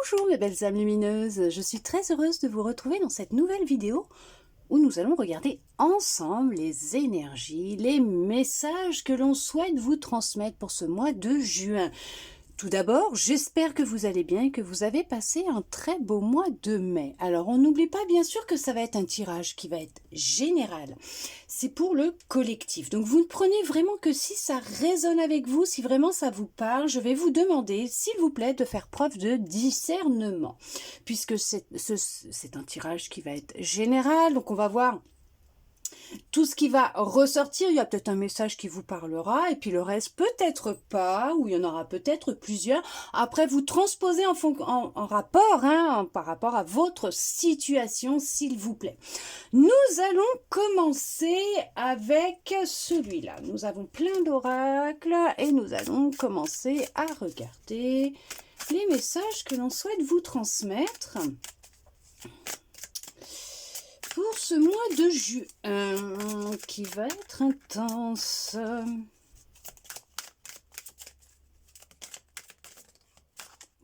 Bonjour mes belles âmes lumineuses, je suis très heureuse de vous retrouver dans cette nouvelle vidéo où nous allons regarder ensemble les énergies, les messages que l'on souhaite vous transmettre pour ce mois de juin. Tout d'abord, j'espère que vous allez bien et que vous avez passé un très beau mois de mai. Alors, on n'oublie pas bien sûr que ça va être un tirage qui va être général. C'est pour le collectif. Donc, vous ne prenez vraiment que si ça résonne avec vous, si vraiment ça vous parle. Je vais vous demander, s'il vous plaît, de faire preuve de discernement. Puisque c'est un tirage qui va être général. Donc, on va voir tout ce qui va ressortir, il y a peut-être un message qui vous parlera, et puis le reste peut-être pas, ou il y en aura peut-être plusieurs. Après, vous transposez en rapport, par rapport à votre situation, s'il vous plaît. Nous allons commencer avec celui-là. Nous avons plein d'oracles, et nous allons commencer à regarder les messages que l'on souhaite vous transmettre pour ce mois de juin qui va être intense.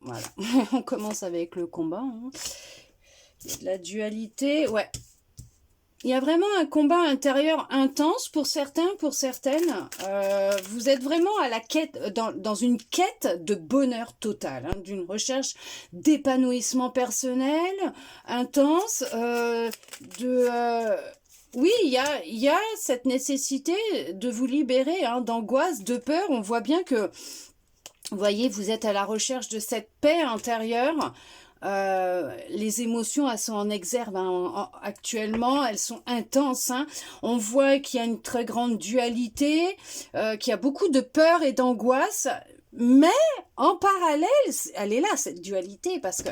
Voilà, on commence avec le combat. Il y a de la dualité, ouais. Il y a vraiment un combat intérieur intense pour certains, pour certaines. Vous êtes vraiment à la quête, dans une quête de bonheur total, d'une recherche d'épanouissement personnel intense, oui, il y a cette nécessité de vous libérer d'angoisse, de peur. On voit bien que, vous voyez, vous êtes à la recherche de cette paix intérieure. Les émotions, elles sont en exergue actuellement, elles sont intenses. On voit qu'il y a une très grande dualité, qu'il y a beaucoup de peur et d'angoisse, mais en parallèle, elle est là, cette dualité, parce que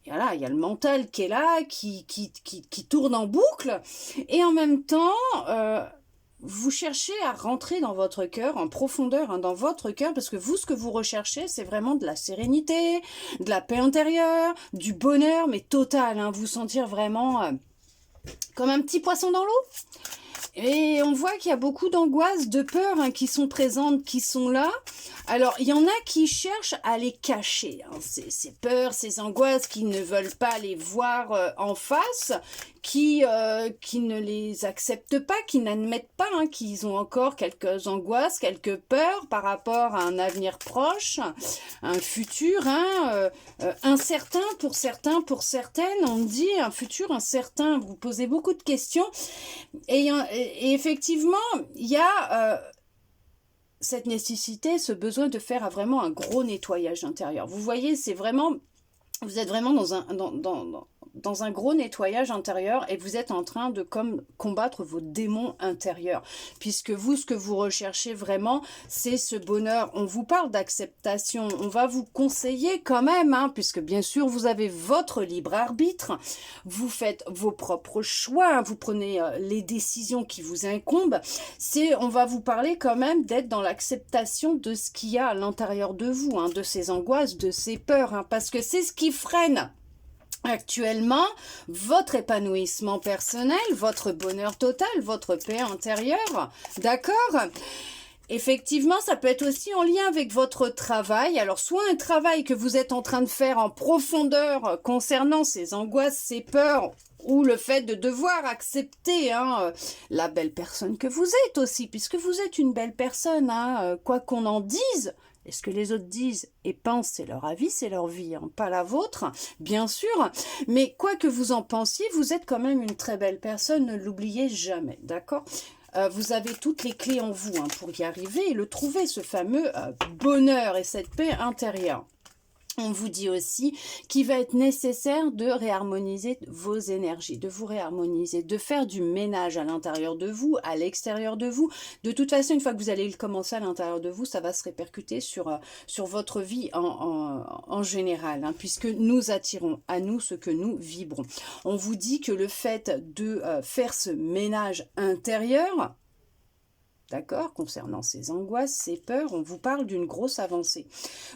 voilà, il y a le mental qui est là, qui tourne en boucle, et en même temps, vous cherchez à rentrer dans votre cœur, en profondeur, dans votre cœur, parce que vous, ce que vous recherchez, c'est vraiment de la sérénité, de la paix intérieure, du bonheur, mais total, vous sentir vraiment comme un petit poisson dans l'eau. Et on voit qu'il y a beaucoup d'angoisses, de peurs qui sont présentes, qui sont là. Alors, il y en a qui cherchent à les cacher, ces peurs, ces angoisses, qui ne veulent pas les voir en face, qui ne les acceptent pas, qui n'admettent pas qu'ils ont encore quelques angoisses, quelques peurs par rapport à un avenir proche, un futur incertain pour certains, pour certaines. On dit un futur incertain, vous posez beaucoup de questions. Et effectivement, il y a cette nécessité, ce besoin de faire vraiment un gros nettoyage intérieur. Vous voyez, c'est vraiment, vous êtes vraiment dans un gros nettoyage intérieur et vous êtes en train de combattre vos démons intérieurs. Puisque vous, ce que vous recherchez vraiment, c'est ce bonheur. On vous parle d'acceptation. On va vous conseiller quand même, puisque bien sûr, vous avez votre libre arbitre. Vous faites vos propres choix. Vous prenez les décisions qui vous incombent. On va vous parler quand même d'être dans l'acceptation de ce qu'il y a à l'intérieur de vous, de ces angoisses, de ces peurs, parce que c'est ce qui freine actuellement votre épanouissement personnel, votre bonheur total, votre paix intérieure, d'accord ? Effectivement, ça peut être aussi en lien avec votre travail. Alors, soit un travail que vous êtes en train de faire en profondeur concernant ces angoisses, ces peurs, ou le fait de devoir accepter la belle personne que vous êtes aussi, puisque vous êtes une belle personne, quoi qu'on en dise. Et ce que les autres disent et pensent, c'est leur avis, c'est leur vie, pas la vôtre, bien sûr. Mais quoi que vous en pensiez, vous êtes quand même une très belle personne, ne l'oubliez jamais, d'accord ? Vous avez toutes les clés en vous pour y arriver et le trouver, ce fameux bonheur et cette paix intérieure. On vous dit aussi qu'il va être nécessaire de réharmoniser vos énergies, de vous réharmoniser, de faire du ménage à l'intérieur de vous, à l'extérieur de vous. De toute façon, une fois que vous allez le commencer à l'intérieur de vous, ça va se répercuter sur votre vie en général, puisque nous attirons à nous ce que nous vibrons. On vous dit que le fait de faire ce ménage intérieur, d'accord, concernant ces angoisses, ces peurs, on vous parle d'une grosse avancée.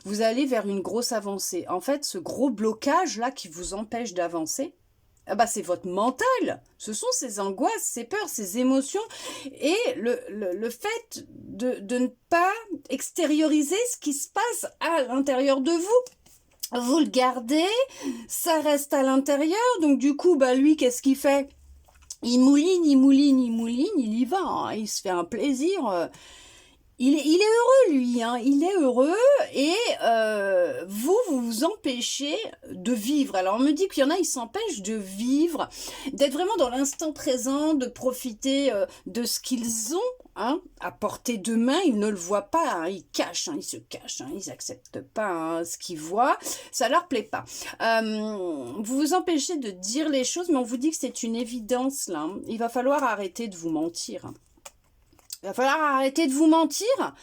Vous allez vers une grosse avancée. En fait, ce gros blocage-là qui vous empêche d'avancer, c'est votre mental. Ce sont ces angoisses, ces peurs, ces émotions et le fait de ne pas extérioriser ce qui se passe à l'intérieur de vous. vous le gardez, ça reste à l'intérieur, donc du coup, bah lui, qu'est-ce qu'il fait? Il mouline, il mouline, il mouline, il y va, hein, il se fait un plaisir. Il est heureux, lui, hein, il est heureux, et vous vous empêchez de vivre. Alors, on me dit qu'il y en a, ils s'empêchent de vivre, d'être vraiment dans l'instant présent, de profiter de ce qu'ils ont, hein, à portée de main. Ils ne le voient pas, hein, ils cachent, hein, ils se cachent, hein, ils n'acceptent pas hein, ce qu'ils voient, ça leur plaît pas. Vous vous empêchez de dire les choses, mais on vous dit que c'est une évidence, là. Hein. Il va falloir arrêter de vous mentir. Il va falloir arrêter de vous mentir,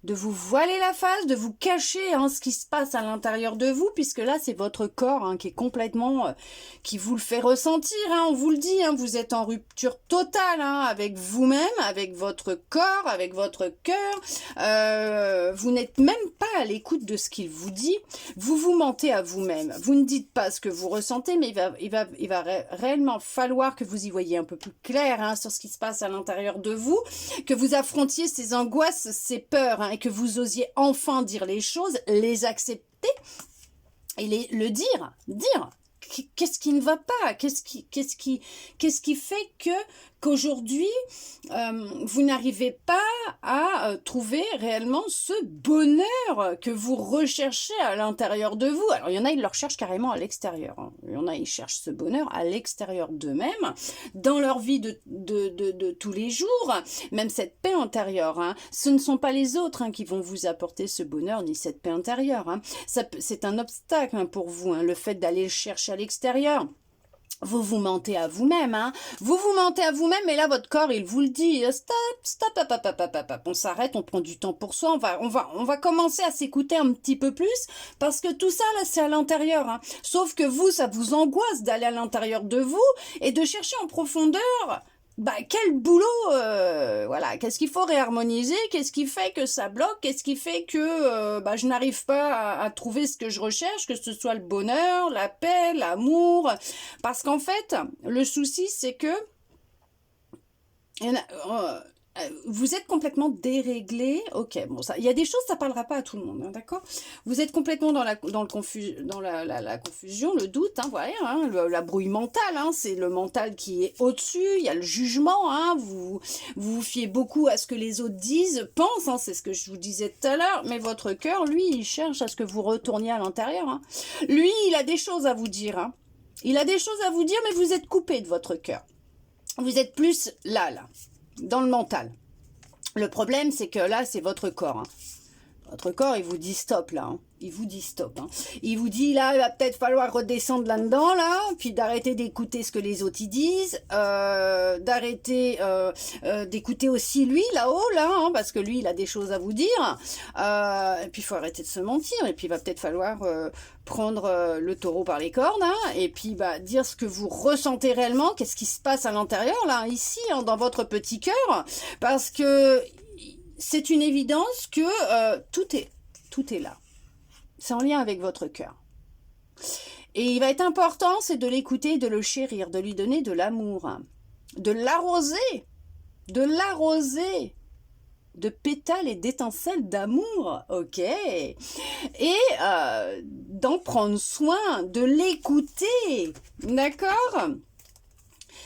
de vous voiler la face, de vous cacher hein, ce qui se passe à l'intérieur de vous, puisque là, c'est votre corps hein, qui est complètement, qui vous le fait ressentir, hein, on vous le dit, hein, vous êtes en rupture totale hein, avec vous-même, avec votre corps, avec votre cœur, vous n'êtes même pas à l'écoute de ce qu'il vous dit, vous vous mentez à vous-même, vous ne dites pas ce que vous ressentez, mais il va réellement falloir que vous y voyiez un peu plus clair hein, sur ce qui se passe à l'intérieur de vous, que vous affrontiez ces angoisses, ces peurs, hein, et que vous osiez enfin dire les choses, les accepter et le dire, qu'est-ce qui ne va pas, qu'est-ce qui fait qu'aujourd'hui vous n'arrivez pas à trouver réellement ce bonheur que vous recherchez à l'intérieur de vous. Alors il y en a, ils le recherchent carrément à l'extérieur. Hein. Il y en a, ils cherchent ce bonheur à l'extérieur d'eux-mêmes, dans leur vie de tous les jours, même cette paix intérieure. Hein. Ce ne sont pas les autres hein, qui vont vous apporter ce bonheur ni cette paix intérieure. Hein. C'est un obstacle hein, pour vous, hein, le fait d'aller le chercher à l'extérieur. Vous vous mentez à vous-même, hein. Vous vous mentez à vous-même, et là, votre corps, il vous le dit. Stop, stop, hop, hop, hop, hop, hop. On s'arrête, on prend du temps pour soi, on va commencer à s'écouter un petit peu plus, parce que tout ça, là, c'est à l'intérieur, hein. Sauf que vous, ça vous angoisse d'aller à l'intérieur de vous, et de chercher en profondeur bah, quel boulot, voilà, qu'est-ce qu'il faut réharmoniser, qu'est-ce qui fait que ça bloque, qu'est-ce qui fait que bah, je n'arrive pas à trouver ce que je recherche, que ce soit le bonheur, la paix, l'amour, parce qu'en fait, le souci, c'est que vous êtes complètement déréglé. Ok, bon, ça, il y a des choses, ça parlera pas à tout le monde, hein, d'accord? Vous êtes complètement dans la confusion, le doute, hein, voilà, hein, la brouille mentale, hein, c'est le mental qui est au-dessus, il y a le jugement, hein, vous fiez beaucoup à ce que les autres disent, pensent, hein, c'est ce que je vous disais tout à l'heure, mais votre cœur, lui, il cherche à ce que vous retourniez à l'intérieur. Hein. Lui, il a des choses à vous dire, hein. Il a des choses à vous dire, mais vous êtes coupé de votre cœur. Vous êtes plus là, dans le mental. Le problème, c'est que là, c'est votre corps. Hein. Votre corps, il vous dit stop, là. Hein. Il vous dit stop. Hein. Il vous dit, là, il va peut-être falloir redescendre là-dedans, là, puis d'arrêter d'écouter ce que les autres y disent, d'arrêter d'écouter aussi lui, là-haut, là, hein, parce que lui, il a des choses à vous dire. Et puis, il faut arrêter de se mentir. Et puis, il va peut-être falloir prendre le taureau par les cornes, hein, et puis bah, dire ce que vous ressentez réellement, qu'est-ce qui se passe à l'intérieur, là, ici, hein, dans votre petit cœur, parce que c'est une évidence que tout est là. C'est en lien avec votre cœur. Et il va être important, c'est de l'écouter, de le chérir, de lui donner de l'amour, hein, de l'arroser, de pétales et d'étincelles d'amour, ok? Et d'en prendre soin, de l'écouter, d'accord?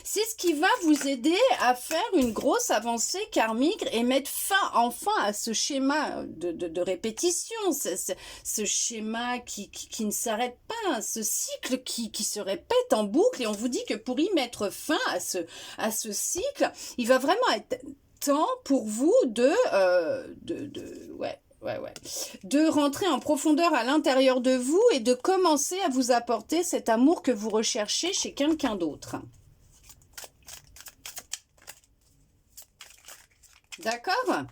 C'est ce qui va vous aider à faire une grosse avancée karmique et mettre fin enfin à ce schéma de répétition, ce schéma qui ne s'arrête pas, ce cycle qui se répète en boucle. Et on vous dit que pour y mettre fin à ce cycle, il va vraiment être temps pour vous de rentrer en profondeur à l'intérieur de vous et de commencer à vous apporter cet amour que vous recherchez chez quelqu'un d'autre. D'accord?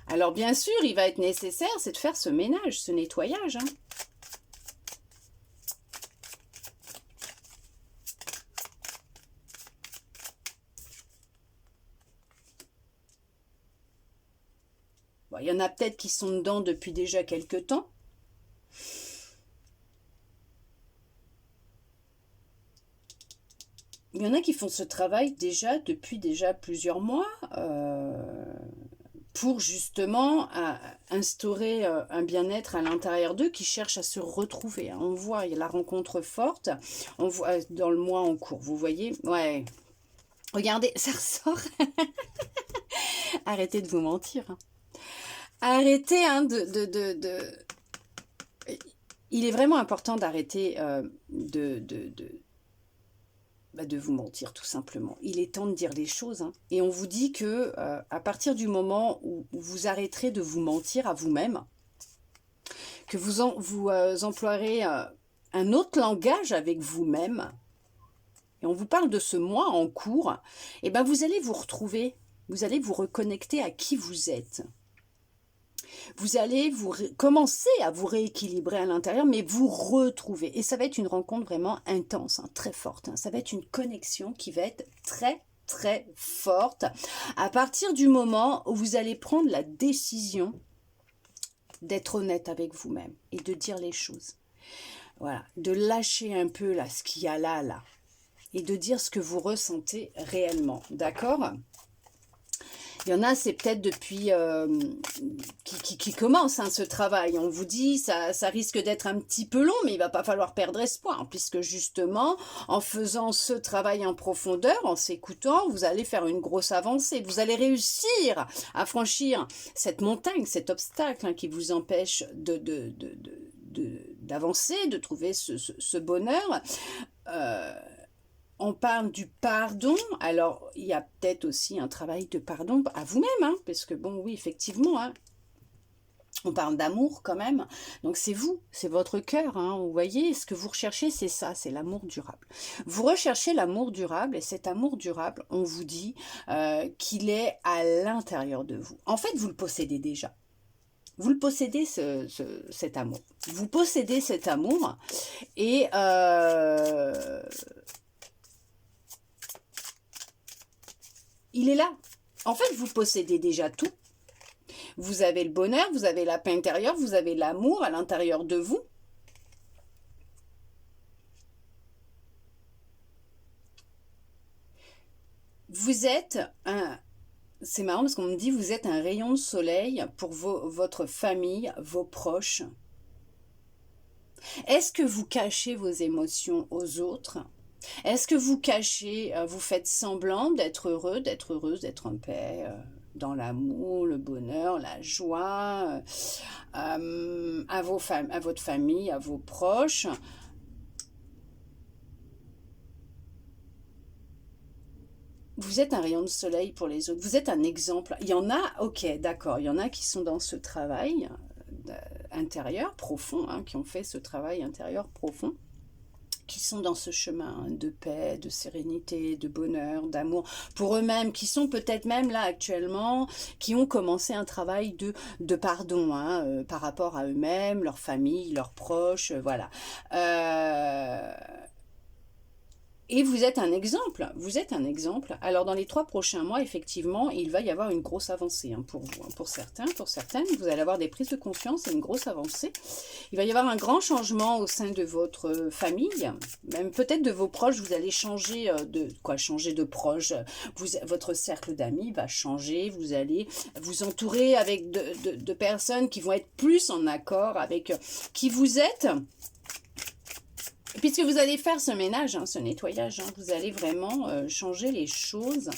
Alors bien sûr, il va être nécessaire, c'est de faire ce ménage, ce nettoyage. Hein. Bon, il y en a peut-être qui sont dedans depuis déjà quelques temps. Il y en a qui font ce travail déjà depuis plusieurs mois. pour justement instaurer un bien-être à l'intérieur d'eux qui cherchent à se retrouver. Hein. On voit, il y a la rencontre forte, on voit dans le mois en cours, vous voyez? Ouais, regardez, ça ressort. Arrêtez de vous mentir. Hein. Arrêtez hein, Il est vraiment important d'arrêter de vous mentir, tout simplement. Il est temps de dire les choses. Hein. Et on vous dit que à partir du moment où vous arrêterez de vous mentir à vous-même, que vous emploierez un autre langage avec vous-même, et on vous parle de ce mois en cours, et ben vous allez vous retrouver, vous allez vous reconnecter à qui vous êtes. Vous allez commencer à vous rééquilibrer à l'intérieur, mais vous retrouver. Et ça va être une rencontre vraiment intense, hein, très forte. Hein. Ça va être une connexion qui va être très, très forte. À partir du moment où vous allez prendre la décision d'être honnête avec vous-même et de dire les choses. Voilà, de lâcher un peu là, ce qu'il y a là, et de dire ce que vous ressentez réellement. D'accord ? Il y en a, c'est peut-être depuis qui commence hein, ce travail. On vous dit, ça risque d'être un petit peu long, mais il va pas falloir perdre espoir, puisque justement, en faisant ce travail en profondeur, en s'écoutant, vous allez faire une grosse avancée. Vous allez réussir à franchir cette montagne, cet obstacle hein, qui vous empêche d'avancer, de trouver ce bonheur. On parle du pardon, alors il y a peut-être aussi un travail de pardon à vous-même, hein, parce que bon, oui, effectivement, hein, on parle d'amour quand même, donc c'est vous, c'est votre cœur, hein, vous voyez, ce que vous recherchez, c'est ça, c'est l'amour durable. Vous recherchez l'amour durable, et cet amour durable, on vous dit qu'il est à l'intérieur de vous. En fait, vous le possédez déjà. Vous le possédez, cet amour. Vous possédez cet amour, et... il est là. En fait, vous possédez déjà tout. Vous avez le bonheur, vous avez la paix intérieure, vous avez l'amour à l'intérieur de vous. Vous êtes un... C'est marrant parce qu'on me dit vous êtes un rayon de soleil pour votre famille, vos proches. Est-ce que vous cachez vos émotions aux autres ? Est-ce que vous cachez, vous faites semblant d'être heureux, d'être heureuse, d'être en paix, dans l'amour, le bonheur, la joie, à votre famille, à vos proches? Vous êtes un rayon de soleil pour les autres, vous êtes un exemple. Il y en a, ok, d'accord, il y en a qui sont dans ce travail intérieur, profond, hein, qui ont fait ce travail intérieur profond, qui sont dans ce chemin de paix, de sérénité, de bonheur, d'amour pour eux-mêmes, qui sont peut-être même là actuellement, qui ont commencé un travail de pardon hein, par rapport à eux-mêmes, leur famille, leurs proches, voilà. Et vous êtes un exemple, vous êtes un exemple. Alors dans les 3 prochains mois, effectivement, il va y avoir une grosse avancée hein, pour vous, hein, pour certains, pour certaines. Vous allez avoir des prises de conscience et une grosse avancée. Il va y avoir un grand changement au sein de votre famille, même peut-être de vos proches. Vous allez changer changer de proche. Votre cercle d'amis va changer. Vous allez vous entourer avec de personnes qui vont être plus en accord avec qui vous êtes. Puisque vous allez faire ce ménage, hein, ce nettoyage, hein, vous allez vraiment changer les choses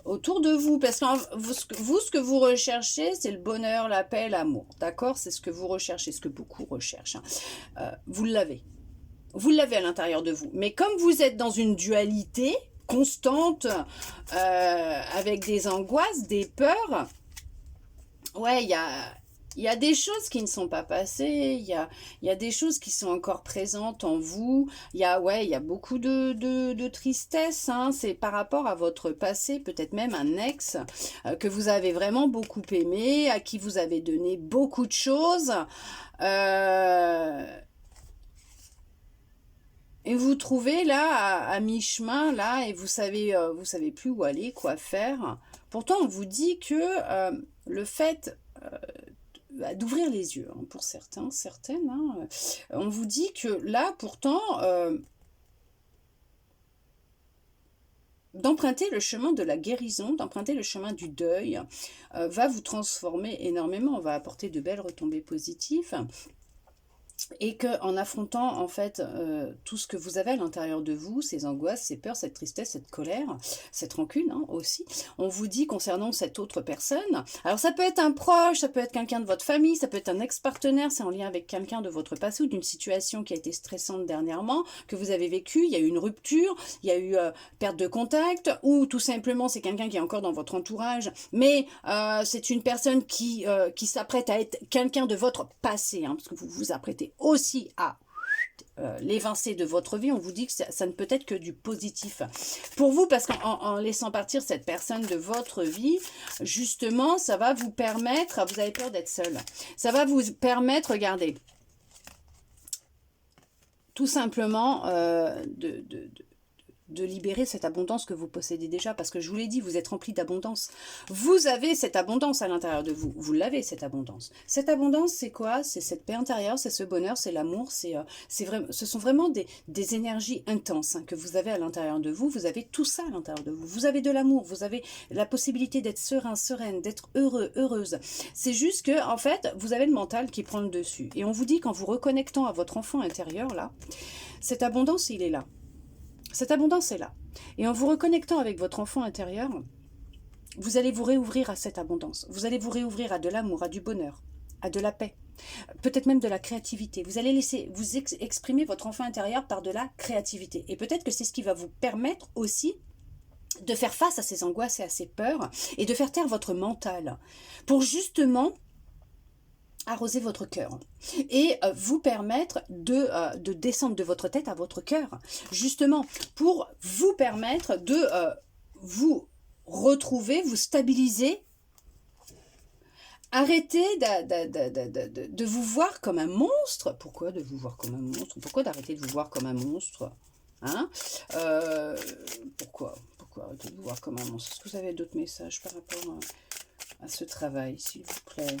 autour de vous. Parce que vous, ce que vous recherchez, c'est le bonheur, la paix, l'amour. D'accord? C'est ce que vous recherchez, ce que beaucoup recherchent. Hein. Vous l'avez. Vous l'avez à l'intérieur de vous. Mais comme vous êtes dans une dualité constante, avec des angoisses, des peurs, ouais, il y a des choses qui ne sont pas passées, il y a des choses qui sont encore présentes en vous, il y a beaucoup de tristesse, hein. C'est par rapport à votre passé, peut-être même un ex que vous avez vraiment beaucoup aimé, à qui vous avez donné beaucoup de choses, et vous trouvez là à mi-chemin là et vous savez plus où aller, quoi faire. Pourtant on vous dit que le fait d'ouvrir les yeux hein, pour certains, certaines. Hein. On vous dit que là, pourtant, d'emprunter le chemin de la guérison, d'emprunter le chemin du deuil, va vous transformer énormément, va apporter de belles retombées positives. Et qu'en affrontant en fait tout ce que vous avez à l'intérieur de vous, ces angoisses, ces peurs, cette tristesse, cette colère, cette rancune hein, aussi, on vous dit concernant cette autre personne, alors ça peut être un proche, ça peut être quelqu'un de votre famille, ça peut être un ex-partenaire, c'est en lien avec quelqu'un de votre passé ou d'une situation qui a été stressante dernièrement, que vous avez vécu, il y a eu une rupture, il y a eu perte de contact, ou tout simplement c'est quelqu'un qui est encore dans votre entourage, mais c'est une personne qui s'apprête à être quelqu'un de votre passé, hein, parce que vous vous apprêtez aussi à l'évincer de votre vie. On vous dit que ça ne peut être que du positif pour vous, parce qu'en laissant partir cette personne de votre vie, justement, ça va vous permettre, vous avez peur d'être seul, ça va vous permettre, regardez, tout simplement de libérer cette abondance que vous possédez déjà, parce que je vous l'ai dit, vous êtes rempli d'abondance. Vous avez cette abondance à l'intérieur de vous. Vous l'avez, cette abondance. Cette abondance, c'est quoi? C'est cette paix intérieure, c'est ce bonheur, c'est l'amour, ce sont vraiment des énergies intenses hein, que vous avez à l'intérieur de vous. Vous avez tout ça à l'intérieur de vous. Vous avez de l'amour, vous avez la possibilité d'être serein, sereine, d'être heureux, heureuse. C'est juste que, en fait, vous avez le mental qui prend le dessus. Et on vous dit qu'en vous reconnectant à votre enfant intérieur, là, cette abondance, il est là. Cette abondance est là. Et en vous reconnectant avec votre enfant intérieur, vous allez vous réouvrir à cette abondance. Vous allez vous réouvrir à de l'amour, à du bonheur, à de la paix, peut-être même de la créativité. Vous allez laisser vous exprimer votre enfant intérieur par de la créativité. Et peut-être que c'est ce qui va vous permettre aussi de faire face à ces angoisses et à ces peurs et de faire taire votre mental pour justement arroser votre cœur et vous permettre de descendre de votre tête à votre cœur, justement pour vous permettre de vous retrouver, vous stabiliser. Arrêtez de vous voir comme un monstre. Pourquoi de vous voir comme un monstre? Pourquoi d'arrêter de vous voir comme un monstre hein Pourquoi arrêter de vous voir comme un monstre? Est-ce que vous avez d'autres messages par rapport à ce travail, s'il vous plaît?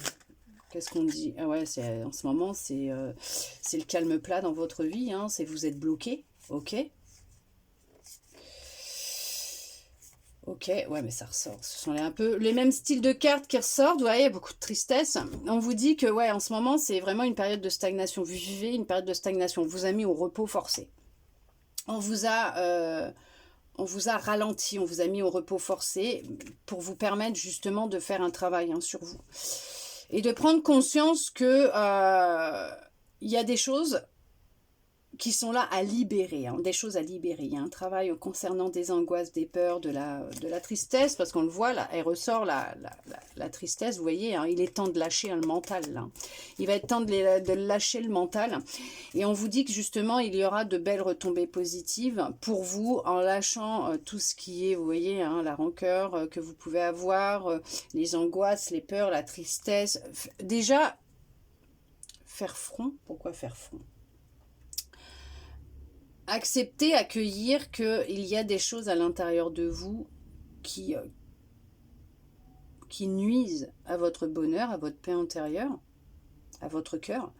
Qu'est-ce qu'on dit? Ah ouais, en ce moment, c'est le calme plat dans votre vie. Hein, vous êtes bloqué. Ok. Ok, ouais, mais ça ressort. Ce sont un peu les mêmes styles de cartes qui ressortent. Vous voyez, beaucoup de tristesse. On vous dit que, ouais, en ce moment, c'est vraiment une période de stagnation. Vous vivez une période de stagnation. On vous a mis au repos forcé. On vous a ralenti, on vous a mis au repos forcé pour vous permettre justement de faire un travail hein, sur vous. Et de prendre conscience que il y a des choses qui sont là à libérer, hein, des choses à libérer. Il y a un travail concernant des angoisses, des peurs, de la tristesse, parce qu'on le voit, là, elle ressort la tristesse, vous voyez, hein, il est temps de lâcher hein, le mental. Là. Il va être temps de lâcher le mental. Et on vous dit que justement, il y aura de belles retombées positives pour vous en lâchant tout ce qui est, vous voyez, hein, la rancœur que vous pouvez avoir, les angoisses, les peurs, la tristesse. Déjà, faire front. Pourquoi faire front? Accepter, accueillir qu'il y a des choses à l'intérieur de vous qui nuisent à votre bonheur, à votre paix intérieure, à votre cœur,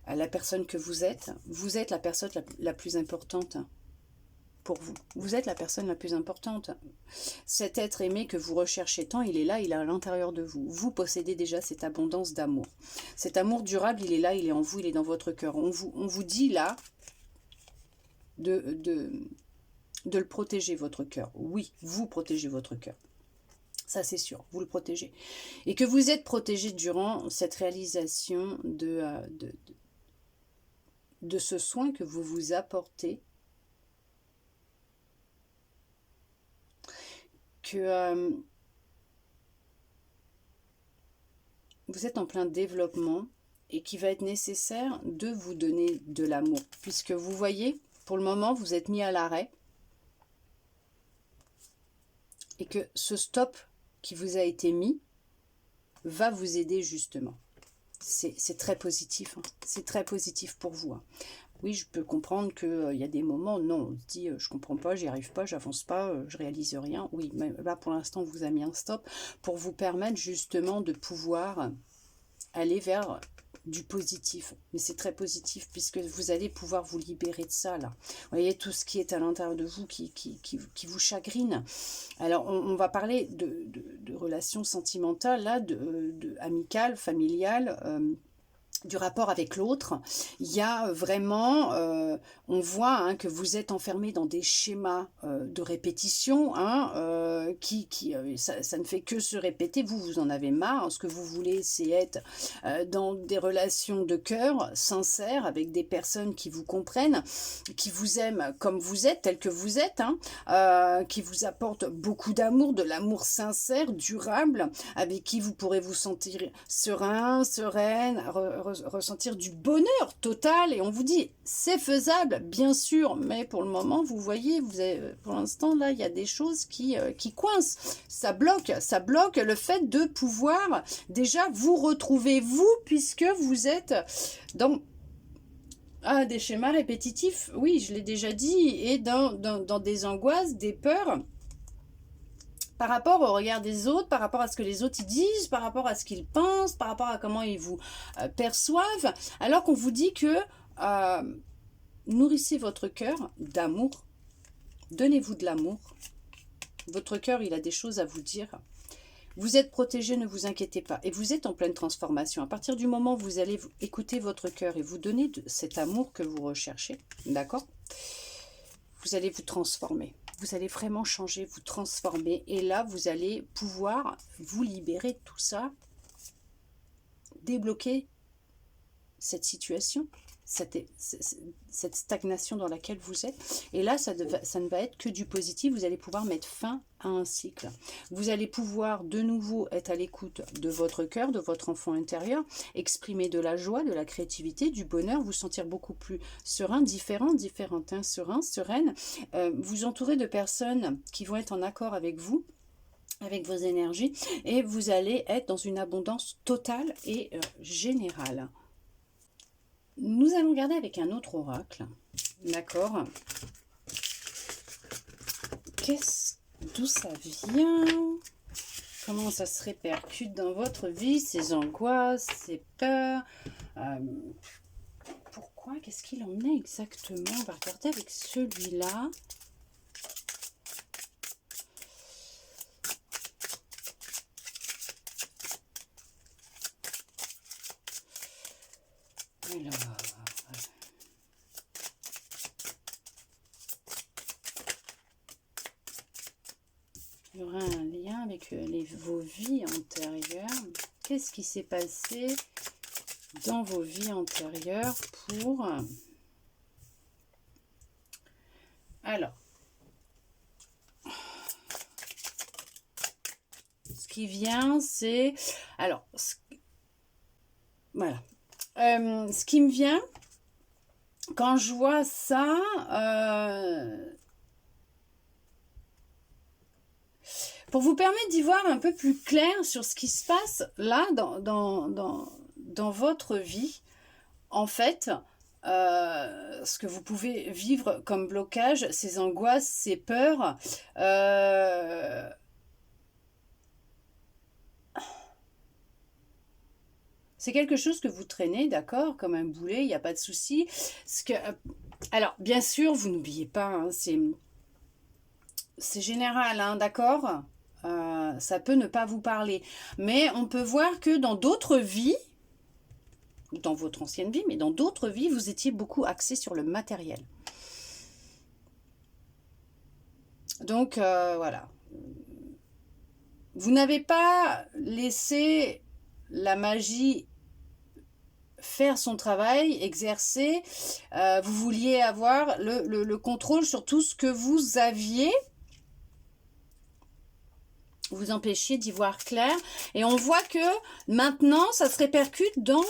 à la personne que vous êtes. Vous êtes la personne la plus importante pour vous. Vous êtes la personne la plus importante. Cet être aimé que vous recherchez tant, il est là, il est à l'intérieur de vous. Vous possédez déjà cette abondance d'amour. Cet amour durable, il est là, il est en vous, il est dans votre cœur. On vous dit là de le protéger, votre cœur. Oui, vous protégez votre cœur. Ça, c'est sûr, vous le protégez. Et que vous êtes protégé durant cette réalisation de ce soin que vous vous apportez. Que vous êtes en plein développement et qu'il va être nécessaire de vous donner de l'amour. Puisque vous voyez, pour le moment, vous êtes mis à l'arrêt. Et que ce stop qui vous a été mis va vous aider justement. C'est très positif. Hein. C'est très positif pour vous. Hein. Oui, je peux comprendre qu'il y a des moments, non, on se dit, je comprends pas, j'y arrive pas, j'avance pas, je réalise rien. Oui, mais là, pour l'instant, on vous a mis un stop pour vous permettre justement de pouvoir aller vers du positif. Mais c'est très positif puisque vous allez pouvoir vous libérer de ça, là. Vous voyez, tout ce qui est à l'intérieur de vous qui vous chagrine. Alors, on va parler de relations sentimentales, là, amicales, familiales, du rapport avec l'autre. Il y a vraiment, on voit hein, que vous êtes enfermé dans des schémas de répétition, hein, ça ne fait que se répéter, vous en avez marre, ce que vous voulez c'est être dans des relations de cœur, sincères, avec des personnes qui vous comprennent, qui vous aiment comme vous êtes, tel que vous êtes, hein, qui vous apportent beaucoup d'amour, de l'amour sincère, durable, avec qui vous pourrez vous sentir serein, sereine, ressentir du bonheur total, et on vous dit c'est faisable bien sûr, mais pour le moment vous voyez, pour l'instant là il y a des choses qui coincent, ça bloque le fait de pouvoir déjà vous retrouver vous, puisque vous êtes dans des schémas répétitifs, oui je l'ai déjà dit, et dans des angoisses, des peurs par rapport au regard des autres, par rapport à ce que les autres y disent, par rapport à ce qu'ils pensent, par rapport à comment ils vous perçoivent, alors qu'on vous dit que nourrissez votre cœur d'amour, donnez-vous de l'amour, votre cœur il a des choses à vous dire, vous êtes protégé, ne vous inquiétez pas, et vous êtes en pleine transformation. À partir du moment où vous allez écouter votre cœur et vous donner cet amour que vous recherchez, d'accord, vous allez vous transformer. Vous allez vraiment changer, vous transformer. Et là, vous allez pouvoir vous libérer de tout ça, débloquer cette situation, cette stagnation dans laquelle vous êtes. Et là, ça ne va être que du positif. Vous allez pouvoir mettre fin à un cycle. Vous allez pouvoir de nouveau être à l'écoute de votre cœur, de votre enfant intérieur, exprimer de la joie, de la créativité, du bonheur, vous sentir beaucoup plus serein, différente, hein, serein, sereine. Vous entourer de personnes qui vont être en accord avec vous, avec vos énergies, et vous allez être dans une abondance totale et générale. Nous allons regarder avec un autre oracle, d'accord? D'où ça vient? Comment ça se répercute dans votre vie, ces angoisses, ces peurs? Pourquoi? Qu'est-ce qu'il en est exactement? On va regarder avec celui-là. Alors, il y aura un lien avec vos vies antérieures. Qu'est-ce qui s'est passé dans vos vies antérieures pour... Alors, ce qui vient, c'est... Alors, voilà. Ce qui me vient, quand je vois ça, pour vous permettre d'y voir un peu plus clair sur ce qui se passe là dans votre vie, en fait, ce que vous pouvez vivre comme blocage, ces angoisses, ces peurs, c'est quelque chose que vous traînez, d'accord, comme un boulet, il n'y a pas de souci. Alors, bien sûr, vous n'oubliez pas, hein, c'est général, hein, d'accord, ça peut ne pas vous parler. Mais on peut voir que dans d'autres vies, dans votre ancienne vie, mais dans d'autres vies, vous étiez beaucoup axé sur le matériel. Donc, voilà. Vous n'avez pas laissé la magie faire son travail, exercer, vous vouliez avoir le contrôle sur tout ce que vous aviez, vous empêchiez d'y voir clair, et on voit que maintenant ça se répercute dans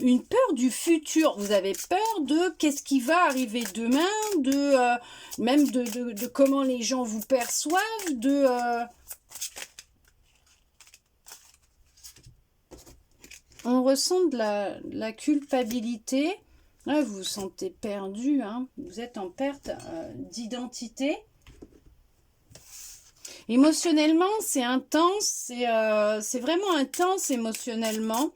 une peur du futur. Vous avez peur de qu'est-ce qui va arriver demain, même de comment les gens vous perçoivent, on ressent de la culpabilité. Là, vous vous sentez perdu, hein, vous êtes en perte d'identité. Émotionnellement, c'est intense, c'est vraiment intense émotionnellement.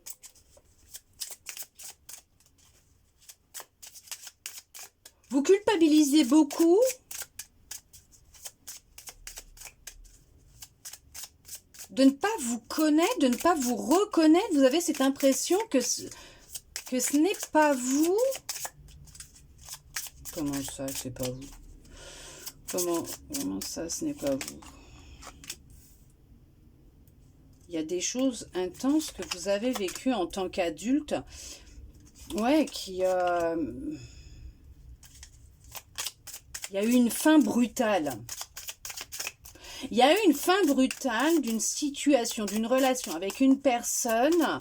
Vous culpabilisez beaucoup. De ne pas vous connaître, de ne pas vous reconnaître. Vous avez cette impression que ce n'est pas vous. Comment ça, c'est pas vous? Comment ça, ce n'est pas vous? Il y a des choses intenses que vous avez vécues en tant qu'adulte. Ouais, il y a eu une fin brutale. Il y a eu une fin brutale d'une situation, d'une relation avec une personne.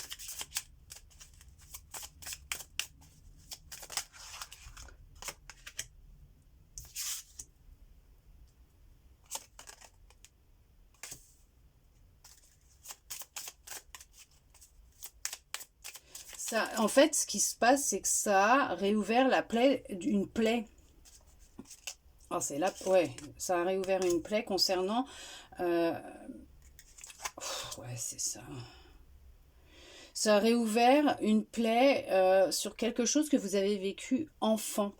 Ça, en fait, ce qui se passe, c'est que ça a réouvert une plaie. Oh, c'est là, ouais, ça a réouvert une plaie concernant... ouais, c'est ça. Ça a réouvert une plaie sur quelque chose que vous avez vécu enfant.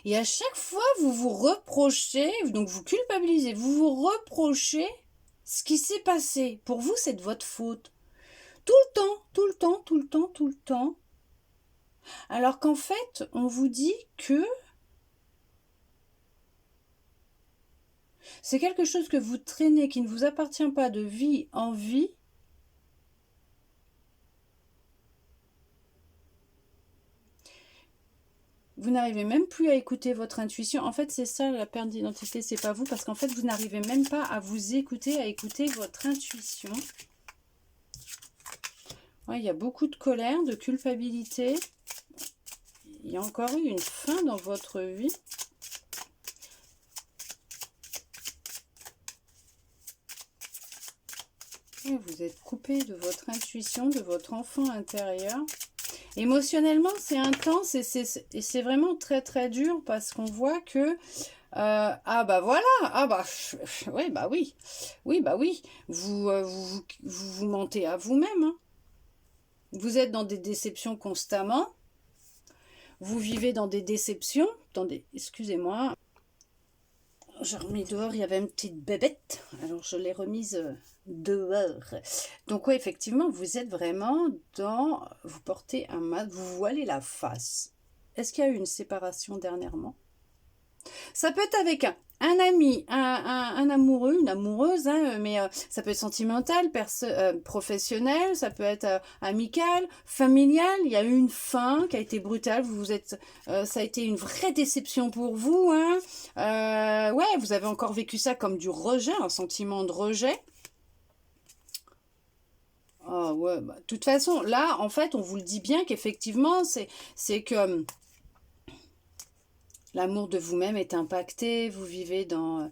Et à chaque fois, vous vous reprochez, donc vous culpabilisez, vous vous reprochez ce qui s'est passé. Pour vous, c'est de votre faute. Tout le temps, tout le temps, tout le temps, tout le temps. Alors qu'en fait, on vous dit que c'est quelque chose que vous traînez, qui ne vous appartient pas de vie en vie. Vous n'arrivez même plus à écouter votre intuition. En fait, c'est ça la perte d'identité, c'est pas vous, parce qu'en fait, vous n'arrivez même pas à vous écouter, à écouter votre intuition. Ouais, il y a beaucoup de colère, de culpabilité. Il y a encore eu une fin dans votre vie. Et vous êtes coupé de votre intuition, de votre enfant intérieur. Émotionnellement, c'est intense et c'est vraiment très très dur parce qu'on voit que ah bah voilà, ah bah ouais bah oui, oui bah oui, vous mentez à vous-même. Hein. Vous êtes dans des déceptions constamment. Vous vivez dans des déceptions, excusez-moi, j'ai remis dehors, il y avait une petite bébête, alors je l'ai remise dehors. Donc oui, effectivement, vous êtes vraiment dans, vous portez un masque, vous voilez la face. Est-ce qu'il y a eu une séparation dernièrement? Ça peut être avec un ami, un amoureux, une amoureuse, hein, mais ça peut être sentimental, professionnel, ça peut être amical, familial. Il y a eu une fin qui a été brutale. Ça a été une vraie déception pour vous. Hein. Ouais, vous avez encore vécu ça comme du rejet, un sentiment de rejet. Ah ouais, bah, de toute façon, là, en fait, on vous le dit bien qu'effectivement, c'est que l'amour de vous-même est impacté, vous vivez dans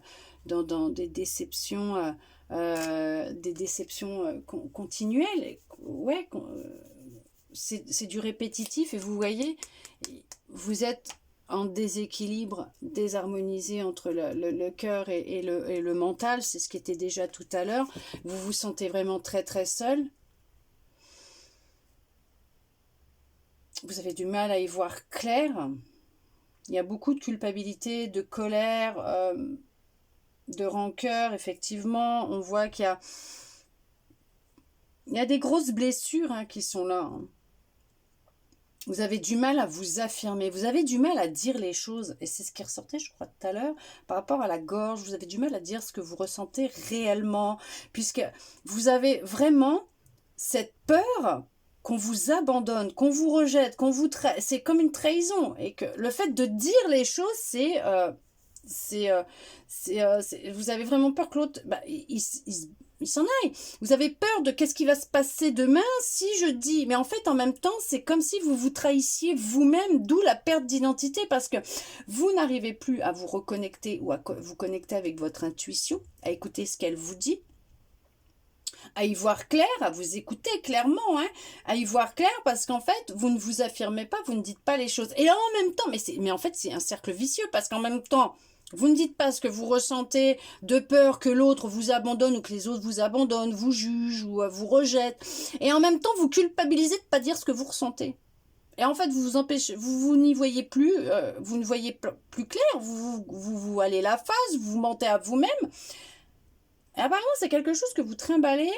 des déceptions, continuelles. Ouais, c'est du répétitif et vous voyez, vous êtes en déséquilibre, désharmonisé entre le cœur et le mental, c'est ce qui était déjà tout à l'heure. Vous vous sentez vraiment très très seul. Vous avez du mal à y voir clair. Il y a beaucoup de culpabilité, de colère, de rancœur, effectivement. On voit qu'il y a des grosses blessures hein, qui sont là. Hein. Vous avez du mal à vous affirmer, vous avez du mal à dire les choses. Et c'est ce qui ressortait, je crois, tout à l'heure, par rapport à la gorge. Vous avez du mal à dire ce que vous ressentez réellement, puisque vous avez vraiment cette peur qu'on vous abandonne, qu'on vous rejette, c'est comme une trahison. Et que le fait de dire les choses, vous avez vraiment peur que l'autre, il s'en aille. Vous avez peur de qu'est-ce qui va se passer demain si je dis. Mais en fait, en même temps, c'est comme si vous vous trahissiez vous-même, d'où la perte d'identité, parce que vous n'arrivez plus à vous reconnecter ou à vous connecter avec votre intuition, à écouter ce qu'elle vous dit, à y voir clair, à vous écouter clairement, hein, à y voir clair parce qu'en fait, vous ne vous affirmez pas, vous ne dites pas les choses. Et là, en même temps, mais en fait, c'est un cercle vicieux parce qu'en même temps, Vous ne dites pas ce que vous ressentez de peur que l'autre vous abandonne ou que les autres vous abandonnent, vous jugent ou vous rejettent. Et en même temps, vous culpabilisez de ne pas dire ce que vous ressentez. Et en fait, vous vous empêchez, vous n'y voyez plus, vous ne voyez plus clair, vous allez la face, vous mentez à vous-même. Et apparemment, c'est quelque chose que vous trimballez,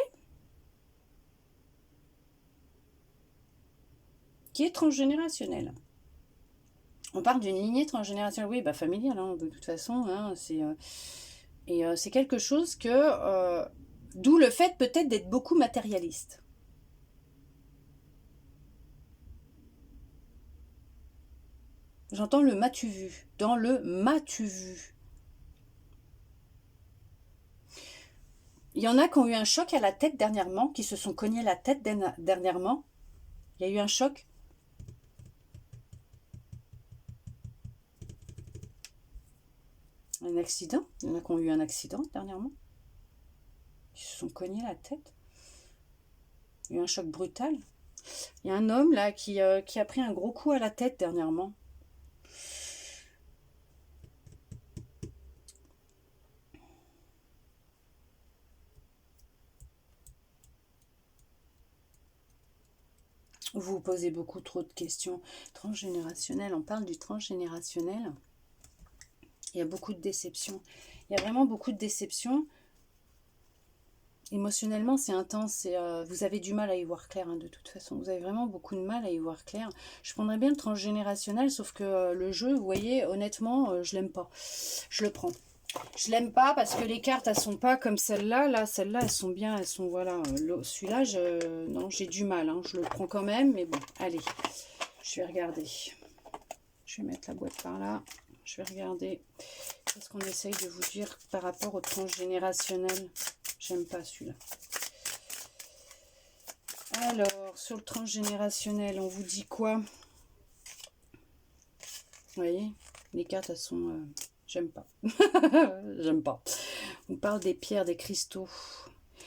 qui est transgénérationnel. On parle d'une lignée transgénérationnelle, oui, bah familiale, hein, de toute façon, hein, c'est quelque chose que, d'où le fait peut-être d'être beaucoup matérialiste. J'entends le m'as-tu vu, dans le m'as-tu vu. Il y en a qui ont eu un choc à la tête dernièrement, qui se sont cognés la tête dernièrement. Il y a eu un choc. Un accident. Il y en a qui ont eu un accident dernièrement. Qui se sont cognés la tête. Il y a eu un choc brutal. Il y a un homme là qui a pris un gros coup à la tête dernièrement. Vous vous posez beaucoup trop de questions. Transgénérationnel, on parle du transgénérationnel. Il y a beaucoup de déceptions. Il y a vraiment beaucoup de déceptions. Émotionnellement, c'est intense. Vous avez du mal à y voir clair, hein, de toute façon. Vous avez vraiment beaucoup de mal à y voir clair. Je prendrais bien le transgénérationnel, sauf que le jeu, vous voyez, honnêtement, je l'aime pas. Je le prends. Je l'aime pas parce que les cartes, elles sont pas comme celle-là. Là, celles-là, elles sont bien. Elles sont, voilà. Celui-là, non, j'ai du mal. Hein. Je le prends quand même, mais bon, allez. Je vais regarder. Je vais mettre la boîte par là. Je vais regarder. Qu'est-ce qu'on essaye de vous dire par rapport au transgénérationnel? J'aime pas celui-là. Alors, sur le transgénérationnel, on vous dit quoi? Vous voyez, les cartes, elles sont... j'aime pas. J'aime pas. On parle des pierres, des cristaux.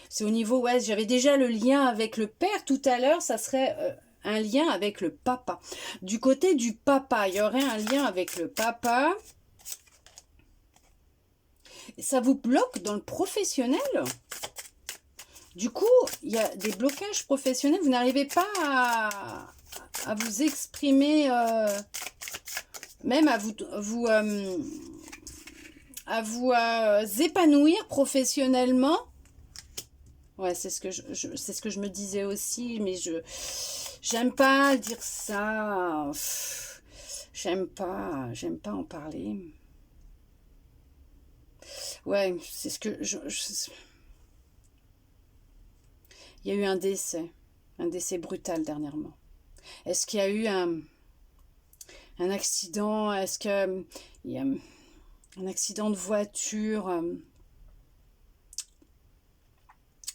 C'est au niveau... Ouais, j'avais déjà le lien avec le père tout à l'heure. Ça serait... un lien avec le papa. Du côté du papa, il y aurait un lien avec le papa. Et ça vous bloque dans le professionnel. Du coup, il y a des blocages professionnels. Vous n'arrivez pas à vous exprimer, même à vous épanouir professionnellement. Ouais, c'est ce que c'est ce que je me disais aussi, mais j'aime pas dire ça. J'aime pas en parler. Ouais, c'est ce que il y a eu un décès brutal dernièrement. Est-ce qu'il y a eu un accident? Est-ce qu'il y a un accident de voiture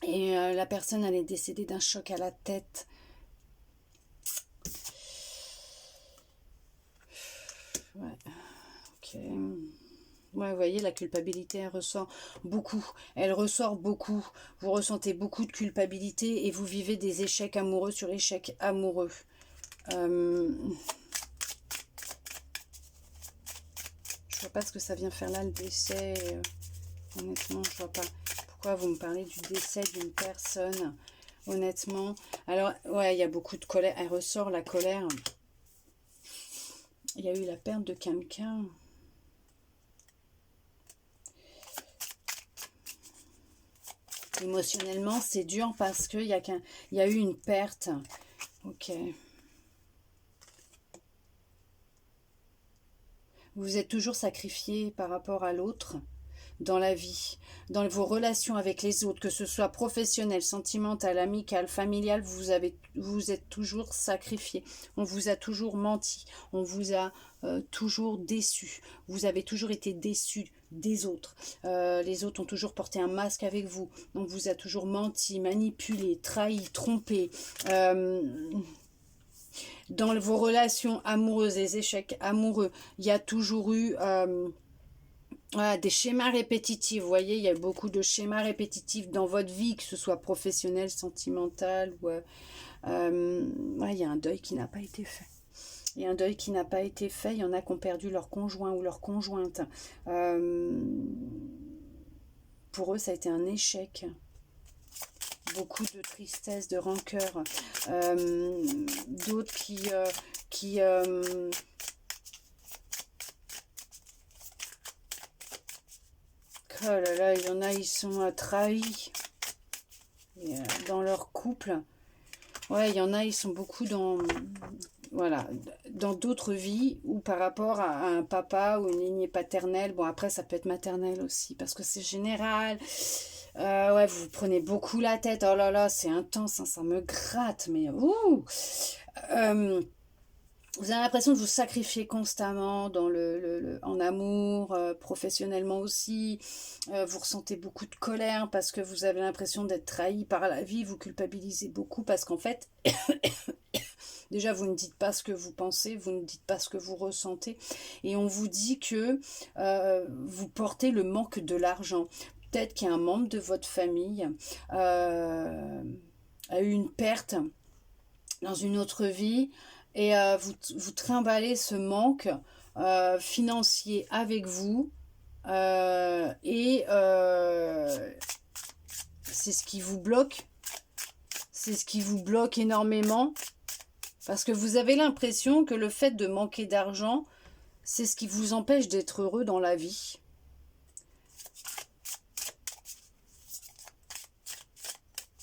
et la personne elle est décédée d'un choc à la tête? Ouais, ok. Ouais, vous voyez, la culpabilité, elle ressort beaucoup. Elle ressort beaucoup. Vous ressentez beaucoup de culpabilité et vous vivez des échecs amoureux sur échecs amoureux. Je vois pas ce que ça vient faire là, le décès. Honnêtement, je vois pas. Pourquoi vous me parlez du décès d'une personne? Honnêtement. Alors, ouais, il y a beaucoup de colère. Elle ressort, la colère. Il y a eu la perte de quelqu'un. Émotionnellement, c'est dur parce qu'il y a eu une perte. Ok. Vous êtes toujours sacrifié par rapport à l'autre dans la vie, dans vos relations avec les autres, que ce soit professionnel, sentimental, amical, familial, vous êtes toujours sacrifié. On vous a toujours menti, on vous a toujours déçu. Vous avez toujours été déçu des autres. Les autres ont toujours porté un masque avec vous. On vous a toujours menti, manipulé, trahi, trompé. Dans vos relations amoureuses, les échecs amoureux, il y a toujours eu des schémas répétitifs. Vous voyez, il y a beaucoup de schémas répétitifs dans votre vie, que ce soit professionnel, sentimental. Il y a un deuil qui n'a pas été fait. Il y a un deuil qui n'a pas été fait. Il y en a qui ont perdu leur conjoint ou leur conjointe. Pour eux, ça a été un échec. Beaucoup de tristesse, de rancœur. D'autres qui oh là là, il y en a, ils sont trahis dans leur couple. Ouais, il y en a, ils sont beaucoup dans, voilà, dans d'autres vies ou par rapport à un papa ou une lignée paternelle. Bon, après, ça peut être maternelle aussi parce que c'est général. Ouais, vous prenez beaucoup la tête. Oh là là, c'est intense, hein, ça me gratte, mais ouh. Vous avez l'impression de vous sacrifier constamment en amour, professionnellement aussi. Vous ressentez beaucoup de colère parce que vous avez l'impression d'être trahi par la vie. Vous culpabilisez beaucoup parce qu'en fait, déjà, vous ne dites pas ce que vous pensez, vous ne dites pas ce que vous ressentez. Et on vous dit que vous portez le manque de l'argent. Peut-être qu'il y a un membre de votre famille a eu une perte dans une autre vie. Et vous trimballez ce manque financier avec vous. Et c'est ce qui vous bloque. C'est ce qui vous bloque énormément. Parce que vous avez l'impression que le fait de manquer d'argent, c'est ce qui vous empêche d'être heureux dans la vie.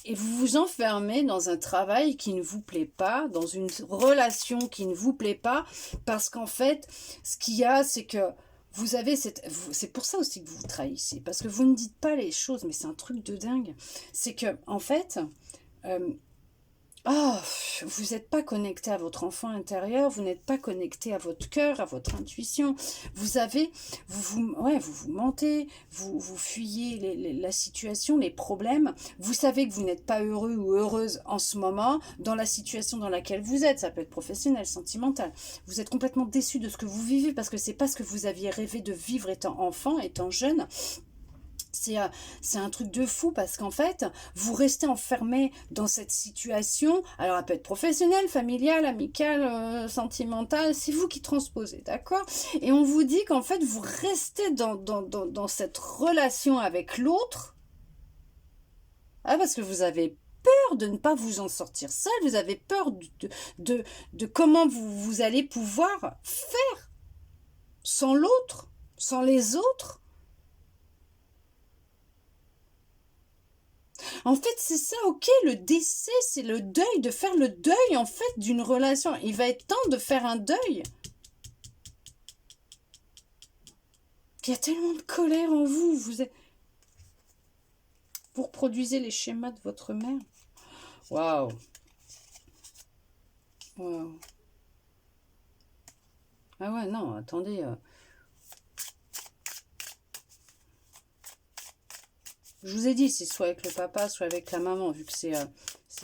Et vous vous enfermez dans un travail qui ne vous plaît pas, dans une relation qui ne vous plaît pas, parce qu'en fait, ce qu'il y a, c'est que vous avez c'est pour ça aussi que vous vous trahissez, parce que vous ne dites pas les choses, mais c'est un truc de dingue. C'est que, en fait, vous n'êtes pas connecté à votre enfant intérieur, vous n'êtes pas connecté à votre cœur, à votre intuition. Vous mentez, vous fuyez la situation, les problèmes. Vous savez que vous n'êtes pas heureux ou heureuse en ce moment dans la situation dans laquelle vous êtes. Ça peut être professionnel, sentimental. Vous êtes complètement déçu de ce que vous vivez parce que c'est pas ce que vous aviez rêvé de vivre étant enfant, étant jeune. C'est un truc de fou parce qu'en fait, vous restez enfermé dans cette situation. Alors, elle peut être professionnelle, familiale, amicale, sentimentale. C'est vous qui transposez, d'accord? Et on vous dit qu'en fait, vous restez dans cette relation avec l'autre. Parce que vous avez peur de ne pas vous en sortir seul. Vous avez peur de comment vous allez pouvoir faire sans l'autre, sans les autres. En fait, c'est ça, ok, le décès, c'est le deuil, de faire le deuil, en fait, d'une relation. Il va être temps de faire un deuil. Il y a tellement de colère en vous. Vous reproduisez les schémas de votre mère. Waouh. Waouh. Ah ouais, non, attendez. Je vous ai dit, c'est soit avec le papa, soit avec la maman, vu que c'est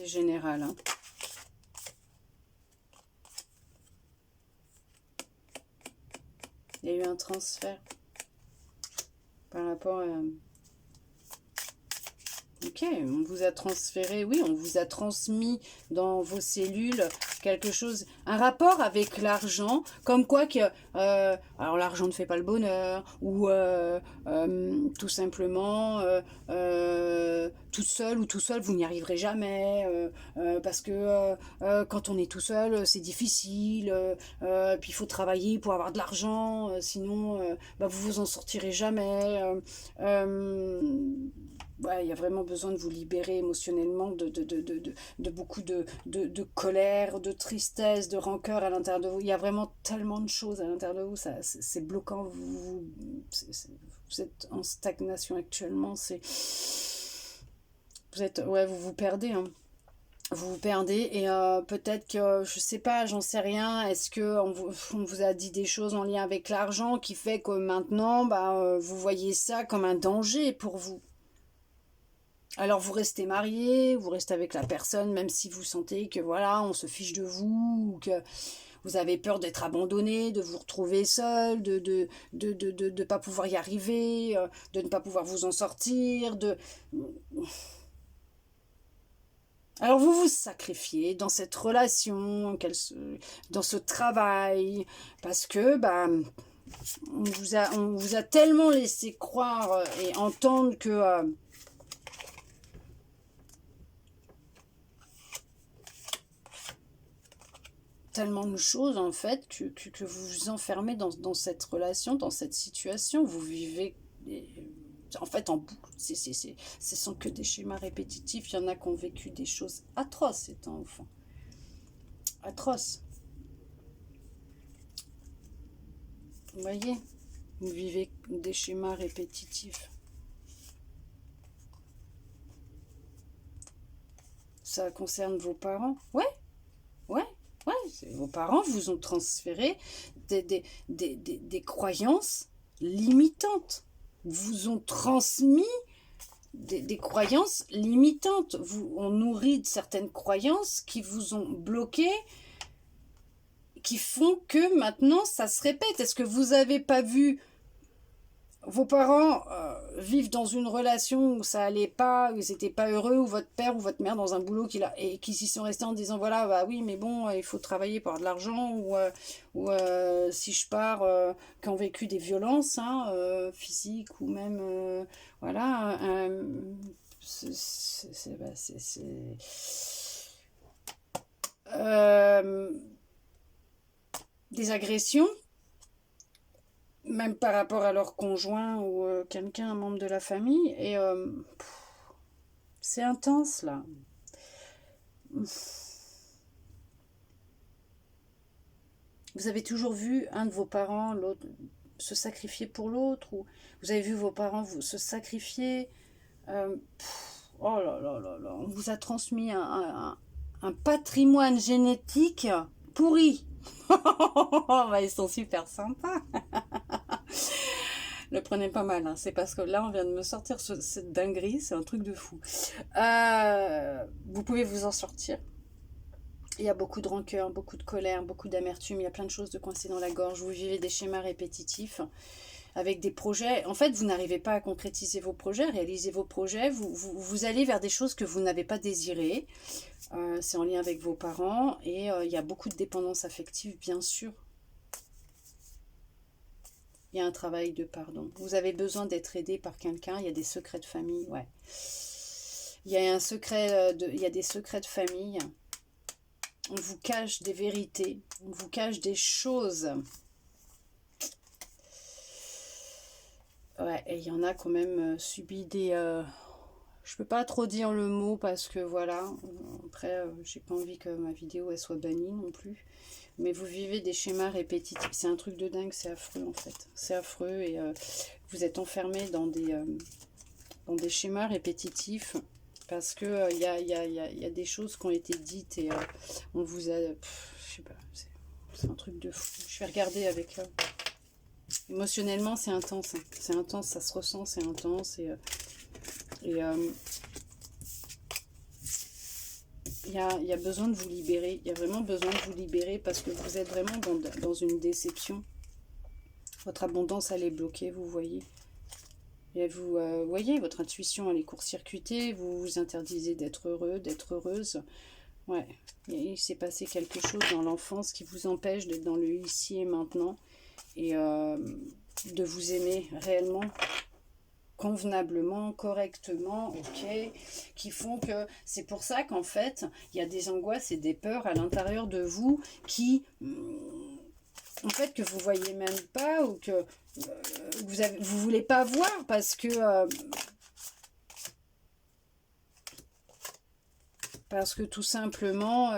général. Hein. Il y a eu un transfert par rapport à... Ok, on vous a transféré, oui, on vous a transmis dans vos cellules quelque chose, un rapport avec l'argent, comme quoi que, alors l'argent ne fait pas le bonheur, ou tout simplement, toute seule ou tout seul, vous n'y arriverez jamais, parce que quand on est tout seul, c'est difficile, puis il faut travailler pour avoir de l'argent, sinon vous vous en sortirez jamais. Ouais, il y a vraiment besoin de vous libérer émotionnellement de beaucoup de colère, de tristesse, de rancœur à l'intérieur de vous. Il y a vraiment tellement de choses à l'intérieur de vous, c'est bloquant. Vous êtes en stagnation actuellement. Vous vous perdez. Hein. Vous vous perdez et peut-être que, je sais pas, j'en sais rien, est-ce que on vous a dit des choses en lien avec l'argent qui fait que maintenant, vous voyez ça comme un danger pour vous. Alors vous restez marié, vous restez avec la personne, même si vous sentez que voilà, on se fiche de vous, ou que vous avez peur d'être abandonné, de vous retrouver seul, de pas pouvoir y arriver, de ne pas pouvoir vous en sortir, Alors vous vous sacrifiez dans cette relation, dans ce travail, parce que bah, on vous a tellement laissé croire et entendre que tellement de choses en fait que vous vous enfermez dans cette relation, dans cette situation. Vous vivez en fait en boucle. Ce sont que des schémas répétitifs. Il y en a qui ont vécu des choses atroces étant enfant. Atroces. Vous voyez, vous vivez des schémas répétitifs. Ça concerne vos parents. Ouais, ouais, ouais. Vos parents vous ont transféré des croyances limitantes. Vous ont transmis des croyances limitantes. On nourrit certaines croyances qui vous ont bloqué, qui font que maintenant ça se répète. Est-ce que vous n'avez pas vu vos parents vivent dans une relation où ça allait pas, où ils n'étaient pas heureux, ou votre père ou votre mère dans un boulot et qui s'y sont restés en disant voilà, bah oui, mais bon, il faut travailler pour avoir de l'argent, ou si je pars, qui ont vécu des violences hein, physiques ou même, voilà, bah, euh, des agressions même par rapport à leur conjoint ou quelqu'un, un membre de la famille. Et c'est intense, là. Vous avez toujours vu un de vos parents, l'autre, se sacrifier pour l'autre, ou vous avez vu vos parents se sacrifier. Oh là là là là, on vous a transmis un patrimoine génétique pourri. Bah, ils sont super sympas. Le prenez pas mal, hein. C'est parce que là, on vient de me sortir cette dinguerie, c'est un truc de fou. Vous pouvez vous en sortir. Il y a beaucoup de rancœur, beaucoup de colère, beaucoup d'amertume, il y a plein de choses de coincées dans la gorge. Vous vivez des schémas répétitifs avec des projets. En fait, vous n'arrivez pas à concrétiser vos projets, réaliser vos projets. Vous allez vers des choses que vous n'avez pas désirées. C'est en lien avec vos parents et il y a beaucoup de dépendance affective, bien sûr. Il y a un travail de pardon. Vous avez besoin d'être aidé par quelqu'un. Il y a des secrets de famille, ouais. Il y a il y a des secrets de famille. On vous cache des vérités. On vous cache des choses. Ouais, et il y en a quand même subi des... Je peux pas trop dire le mot parce que voilà. Après, j'ai pas envie que ma vidéo elle soit bannie non plus. Mais vous vivez des schémas répétitifs. C'est un truc de dingue, c'est affreux en fait. C'est affreux et vous êtes enfermé dans des schémas répétitifs parce que il y a des choses qui ont été dites et on vous a... je sais pas, c'est un truc de fou. Je vais regarder avec... émotionnellement, c'est intense. Hein. C'est intense, ça se ressent, c'est intense et il y a besoin de vous libérer. Il y a vraiment besoin de vous libérer parce que vous êtes vraiment dans une déception. Votre abondance, elle est bloquée, vous voyez. Et vous voyez, votre intuition, elle est court-circuitée. Vous vous interdisez d'être heureux, d'être heureuse. Ouais, il s'est passé quelque chose dans l'enfance qui vous empêche d'être dans le ici et maintenant. Et de vous aimer réellement, convenablement, correctement, ok, qui font que c'est pour ça qu'en fait, il y a des angoisses et des peurs à l'intérieur de vous qui, en fait, que vous voyez même pas ou que vous voulez pas voir parce que tout simplement,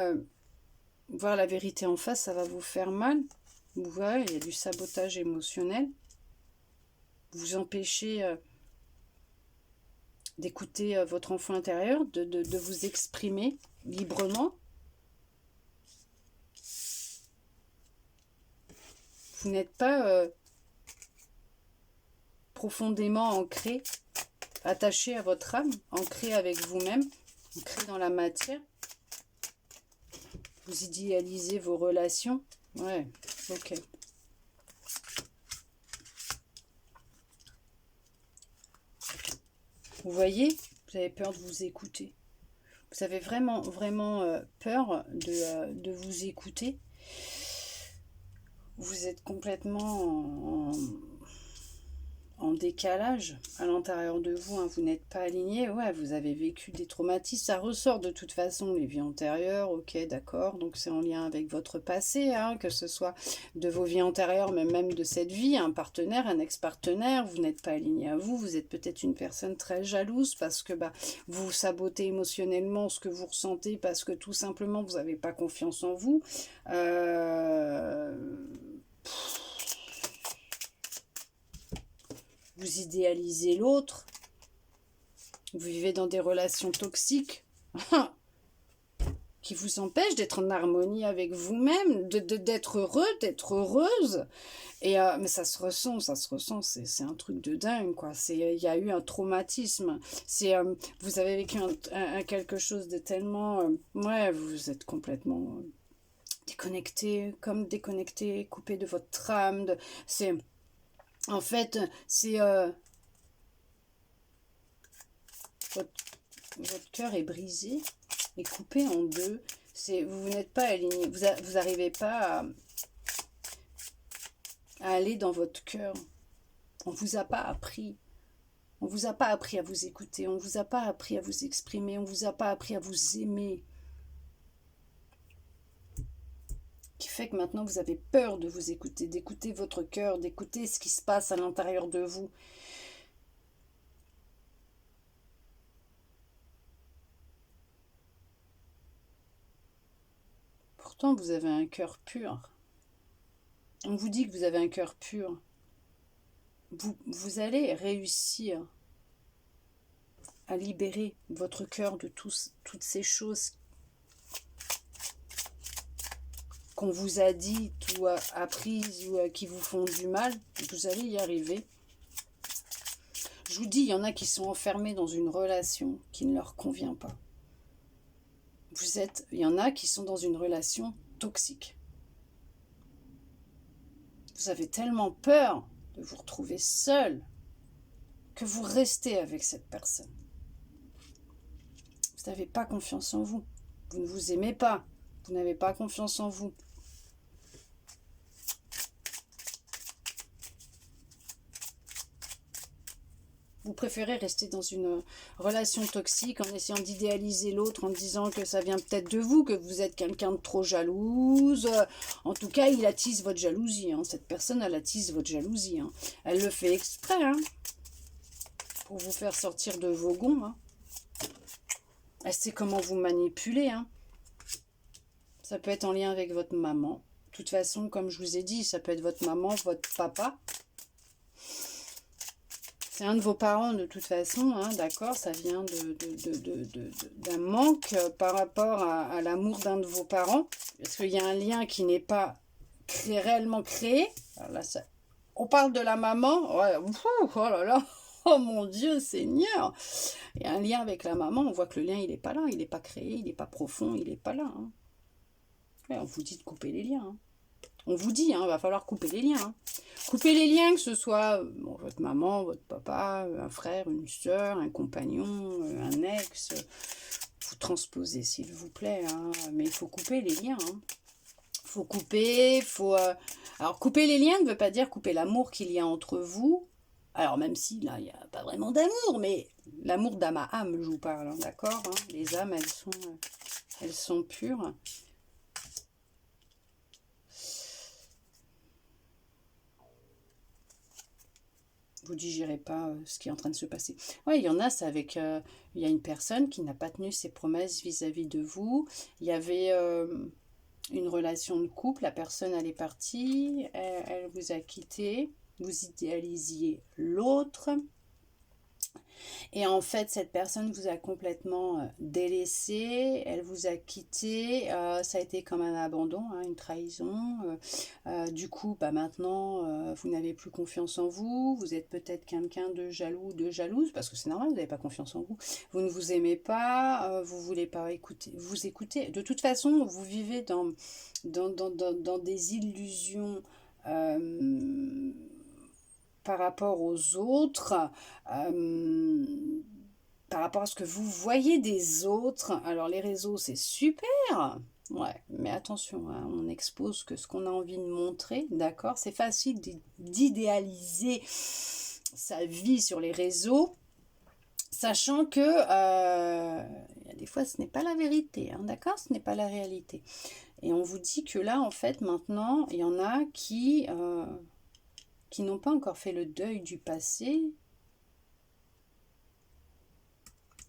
voir la vérité en face, ça va vous faire mal. Vous voyez, il y a du sabotage émotionnel. Vous empêchez d'écouter votre enfant intérieur, de vous exprimer librement. Vous n'êtes pas profondément ancré, attaché à votre âme, ancré avec vous-même, ancré dans la matière. Vous idéalisez vos relations. Ouais, ok. Vous voyez, vous avez peur de vous écouter. Vous avez vraiment, vraiment peur de vous écouter. Vous êtes complètement en décalage à l'intérieur de vous, hein. Vous n'êtes pas aligné, ouais, vous avez vécu des traumatismes, ça ressort de toute façon, les vies antérieures, ok, d'accord, donc c'est en lien avec votre passé, hein, que ce soit de vos vies antérieures, mais même de cette vie, un partenaire, un ex-partenaire, vous n'êtes pas aligné à vous, vous êtes peut-être une personne très jalouse parce que bah, vous sabotez émotionnellement ce que vous ressentez parce que tout simplement vous n'avez pas confiance en vous. Vous idéalisez l'autre, vous vivez dans des relations toxiques qui vous empêchent d'être en harmonie avec vous-même, d'être heureux, d'être heureuse. Et mais ça se ressent, c'est un truc de dingue, quoi. Il y a eu un traumatisme. Vous avez vécu quelque chose de tellement... ouais, vous êtes complètement déconnecté, coupé de votre âme. En fait, c'est... votre cœur est brisé, est coupé en deux. Vous n'êtes pas aligné, vous n'arrivez pas à aller dans votre cœur. On ne vous a pas appris. On ne vous a pas appris à vous écouter. On ne vous a pas appris à vous exprimer. On ne vous a pas appris à vous aimer. Qui fait que maintenant vous avez peur de vous écouter, d'écouter votre cœur, d'écouter ce qui se passe à l'intérieur de vous. Pourtant, vous avez un cœur pur. On vous dit que vous avez un cœur pur. Vous allez réussir à libérer votre cœur de toutes ces choses qu'on vous a dites ou apprises ou qui vous font du mal. Vous allez y arriver. Je vous dis, il y en a qui sont enfermés dans une relation qui ne leur convient pas. Il y en a qui sont dans une relation toxique. Vous avez tellement peur de vous retrouver seul que vous restez avec cette personne. Vous n'avez pas confiance en vous. Vous ne vous aimez pas. Vous n'avez pas confiance en vous. Vous préférez rester dans une relation toxique en essayant d'idéaliser l'autre, en disant que ça vient peut-être de vous, que vous êtes quelqu'un de trop jalouse. En tout cas, il attise votre jalousie. Hein. Cette personne, elle attise votre jalousie. Hein. Elle le fait exprès, hein, pour vous faire sortir de vos gonds. Hein. Elle sait comment vous manipuler. Hein. Ça peut être en lien avec votre maman. De toute façon, comme je vous ai dit, ça peut être votre maman, votre papa. C'est un de vos parents de toute façon, hein, d'accord, ça vient d'un manque par rapport à l'amour d'un de vos parents. Parce qu'il y a un lien qui n'est pas réellement créé. Alors là, on parle de la maman. Ouais, oh là là, oh mon Dieu Seigneur. Il y a un lien avec la maman, on voit que le lien, il n'est pas là, il n'est pas créé, il n'est pas profond, il n'est pas là. Hein. Ouais, on vous dit de couper les liens. Hein. On vous dit, il va falloir couper les liens. Hein. Couper les liens, que ce soit votre maman, votre papa, un frère, une soeur, un compagnon, un ex. Vous transposez, s'il vous plaît. Hein. Mais il faut couper les liens. Il faut couper, Alors, couper les liens ne veut pas dire couper l'amour qu'il y a entre vous. Alors, même si, là, il n'y a pas vraiment d'amour, mais l'amour d'âme à âme, je vous parle, hein, d'accord, hein. Les âmes, elles sont pures. Vous digérez pas ce qui est en train de se passer. Ouais, il y en a, c'est avec... il y a une personne qui n'a pas tenu ses promesses vis-à-vis de vous. Il y avait une relation de couple, la personne, elle est partie, elle vous a quitté, vous idéalisiez l'autre. Et en fait, cette personne vous a complètement délaissé, elle vous a quitté, ça a été comme un abandon, hein, une trahison. Du coup, maintenant, vous n'avez plus confiance en vous, vous êtes peut-être quelqu'un de jaloux, de jalouse, parce que c'est normal, vous n'avez pas confiance en vous. Vous ne vous aimez pas, vous ne voulez pas vous écouter. De toute façon, vous vivez dans des illusions par rapport aux autres, par rapport à ce que vous voyez des autres. Alors les réseaux, c'est super, ouais, mais attention, hein, on expose que ce qu'on a envie de montrer, d'accord? C'est facile d'idéaliser sa vie sur les réseaux, sachant que des fois ce n'est pas la vérité, hein, d'accord? Ce n'est pas la réalité. Et on vous dit que là, en fait, maintenant, il y en a qui n'ont pas encore fait le deuil du passé,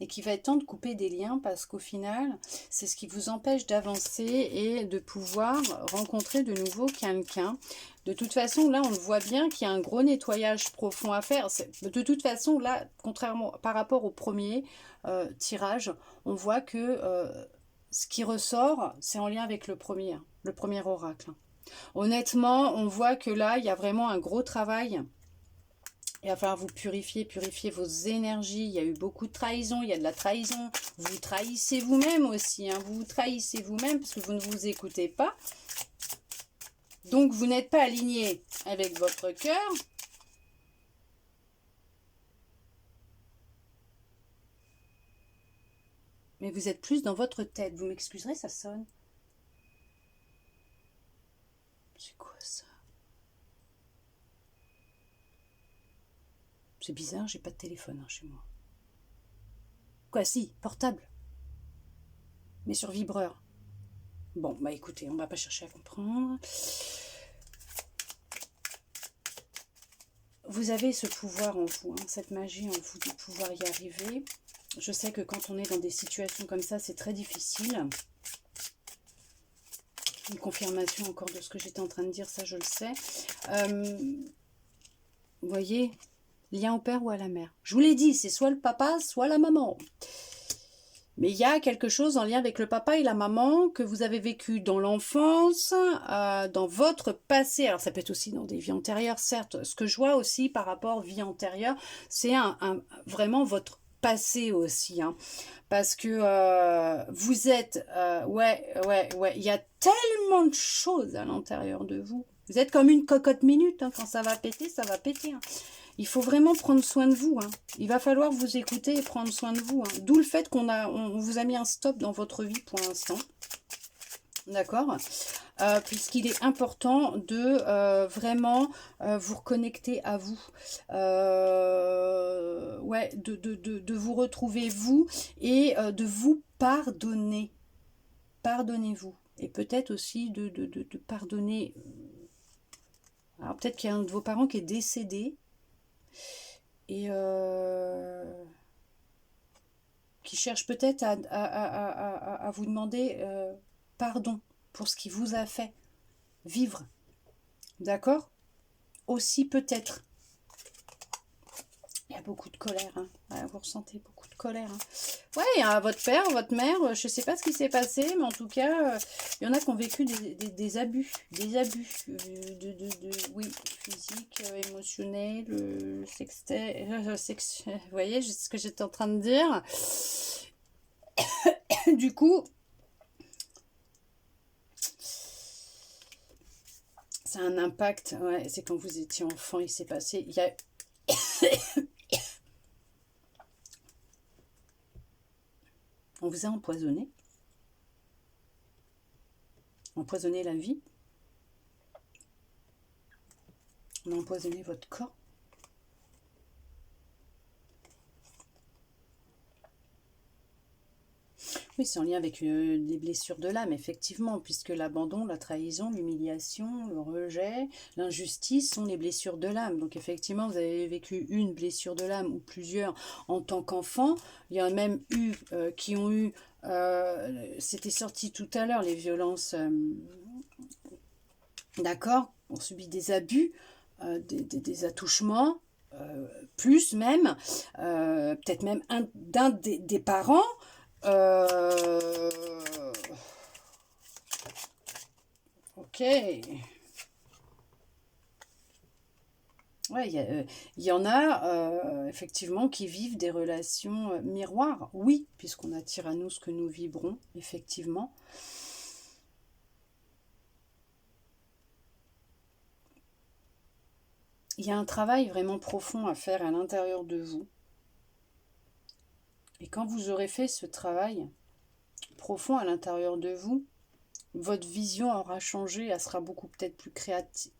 et qu'il va être temps de couper des liens parce qu'au final, c'est ce qui vous empêche d'avancer et de pouvoir rencontrer de nouveau quelqu'un. De toute façon, là, on le voit bien qu'il y a un gros nettoyage profond à faire. De toute façon, là, contrairement par rapport au premier tirage, on voit que ce qui ressort, c'est en lien avec le premier oracle. Honnêtement, on voit que là, il y a vraiment un gros travail. Il va falloir vous purifier vos énergies. Il y a eu beaucoup de trahison, il y a de la trahison. Vous trahissez vous-même aussi, hein. Vous vous trahissez vous-même parce que vous ne vous écoutez pas. Donc, vous n'êtes pas aligné avec votre cœur. Mais vous êtes plus dans votre tête. Vous m'excuserez, ça sonne. C'est quoi ça? C'est bizarre, j'ai pas de téléphone chez moi. Quoi, si, portable. Mais sur vibreur. Bon, bah écoutez, on va pas chercher à comprendre. Vous avez ce pouvoir en vous, hein, cette magie en vous de pouvoir y arriver. Je sais que quand on est dans des situations comme ça, c'est très difficile. Une confirmation encore de ce que j'étais en train de dire, ça je le sais. Vous voyez, lien au père ou à la mère. Je vous l'ai dit, c'est soit le papa, soit la maman. Mais il y a quelque chose en lien avec le papa et la maman que vous avez vécu dans l'enfance, dans votre passé. Alors ça peut être aussi dans des vies antérieures, certes. Ce que je vois aussi par rapport aux vies antérieures, c'est vraiment votre passé aussi. Hein. Parce que vous êtes... ouais, il y a tellement de choses à l'intérieur de vous. Vous êtes comme une cocotte minute. Hein. Quand ça va péter, ça va péter. Hein. Il faut vraiment prendre soin de vous. Hein. Il va falloir vous écouter et prendre soin de vous. Hein. D'où le fait on vous a mis un stop dans votre vie pour l'instant. D'accord, puisqu'il est important de vraiment vous reconnecter à vous. Ouais, de vous retrouver vous et de vous pardonner. Pardonnez-vous. Et peut-être aussi de pardonner. Alors peut-être qu'il y a un de vos parents qui est décédé. Et qui cherche peut-être à vous demander pardon pour ce qui vous a fait vivre. D'accord? Aussi peut-être. Il y a beaucoup de colère. Hein. Ouais, vous ressentez beaucoup de colère. Hein. Ouais, il y a votre père, votre mère, je ne sais pas ce qui s'est passé, mais en tout cas, il y en a qui ont vécu des abus. Des abus. Oui, physique, émotionnel, vous voyez ce que j'étais en train de dire. Du coup, c'est un impact. Ouais, c'est quand vous étiez enfant, il s'est passé. Il y a... On vous a empoisonné. Empoisonné la vie. On a empoisonné votre corps. Oui, c'est en lien avec les blessures de l'âme, effectivement, puisque l'abandon, la trahison, l'humiliation, le rejet, l'injustice sont les blessures de l'âme. Donc effectivement, vous avez vécu une blessure de l'âme ou plusieurs en tant qu'enfant. Il y en a même eu qui ont eu, c'était sorti tout à l'heure, les violences, d'accord, ont subi des abus, des attouchements, plus même, peut-être même d'un des parents. Ok. Ouais, il y en a effectivement qui vivent des relations miroirs. Oui, puisqu'on attire à nous ce que nous vibrons, effectivement. Il y a un travail vraiment profond à faire à l'intérieur de vous. Et quand vous aurez fait ce travail profond à l'intérieur de vous, votre vision aura changé, elle sera beaucoup peut-être plus créatrice.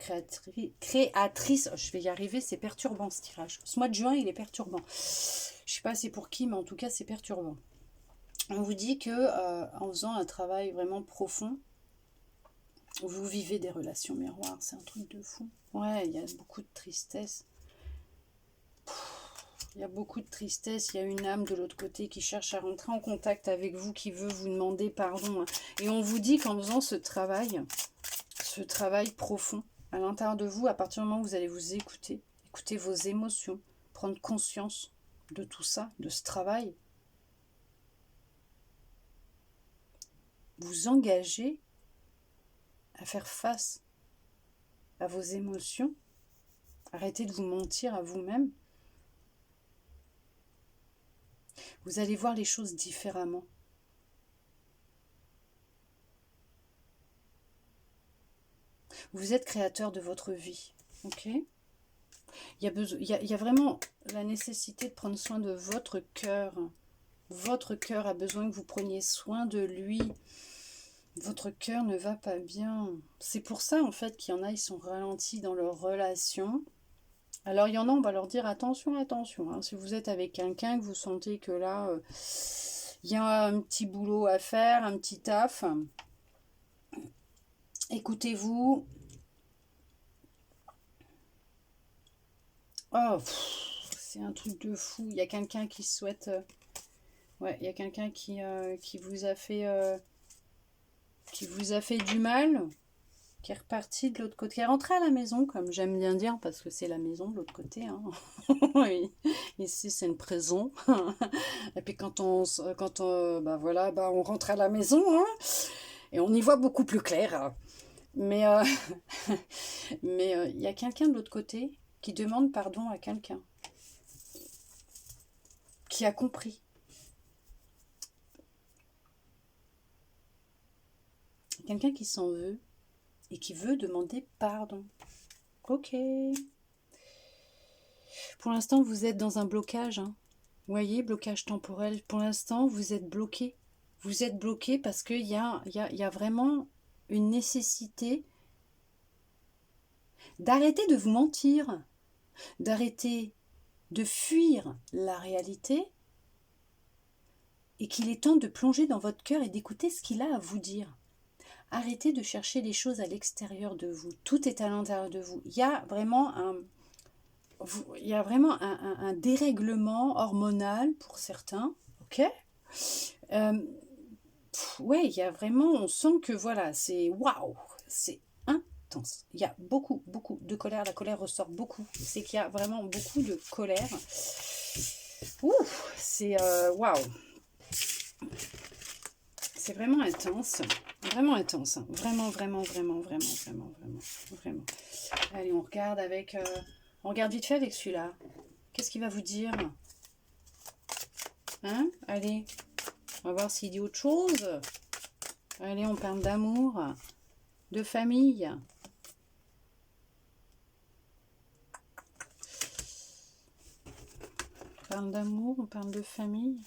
Oh, je vais y arriver, c'est perturbant ce tirage. Ce mois de juin, il est perturbant. Je sais pas c'est pour qui, mais en tout cas, c'est perturbant. On vous dit que en faisant un travail vraiment profond, vous vivez des relations miroirs. C'est un truc de fou. Ouais, il y a beaucoup de tristesse. Il y a beaucoup de tristesse, il y a une âme de l'autre côté qui cherche à rentrer en contact avec vous, qui veut vous demander pardon. Et on vous dit qu'en faisant ce travail profond, à l'intérieur de vous, à partir du moment où vous allez vous écouter, écouter vos émotions, prendre conscience de tout ça, de ce travail, vous engagez à faire face à vos émotions, arrêtez de vous mentir à vous-même. Vous allez voir les choses différemment. Vous êtes créateur de votre vie, ok ? Il y a vraiment la nécessité de prendre soin de votre cœur. Votre cœur a besoin que vous preniez soin de lui. Votre cœur ne va pas bien. C'est pour ça, en fait, qu'il y en a, ils sont ralentis dans leur relation. Alors, il y en a, on va leur dire attention, attention. Hein. Si vous êtes avec quelqu'un, que vous sentez que là, il y a un petit boulot à faire, un petit taf, écoutez-vous. Oh, c'est un truc de fou. Il y a quelqu'un qui souhaite... ouais, il y a quelqu'un qui vous a fait... qui vous a fait du mal, qui est reparti de l'autre côté, qui est rentré à la maison, comme j'aime bien dire, parce que c'est la maison de l'autre côté. Hein. Oui. Ici, c'est une prison. Et puis quand on rentre à la maison, hein, et on y voit beaucoup plus clair. Mais il y a quelqu'un de l'autre côté qui demande pardon à quelqu'un, qui a compris. Quelqu'un qui s'en veut et qui veut demander pardon. Ok. Pour l'instant, vous êtes dans un blocage. Hein. Vous voyez, blocage temporel. Pour l'instant, vous êtes bloqué. Vous êtes bloqué parce qu'il y a vraiment une nécessité d'arrêter de vous mentir, d'arrêter de fuir la réalité et qu'il est temps de plonger dans votre cœur et d'écouter ce qu'il a à vous dire. Arrêtez de chercher les choses à l'extérieur de vous. Tout est à l'intérieur de vous. Il y a vraiment un dérèglement hormonal pour certains. Ok ? Ouais, il y a vraiment, on sent que voilà, c'est waouh, c'est intense. Il y a beaucoup, beaucoup de colère. La colère ressort beaucoup. C'est qu'il y a vraiment beaucoup de colère. Ouh, c'est waouh. C'est vraiment intense. Vraiment intense. Hein. Vraiment. Allez, on regarde avec... on regarde vite fait avec celui-là. Qu'est-ce qu'il va vous dire? Hein? Allez, on va voir s'il dit autre chose. Allez, on parle d'amour, de famille. On parle d'amour, on parle de famille.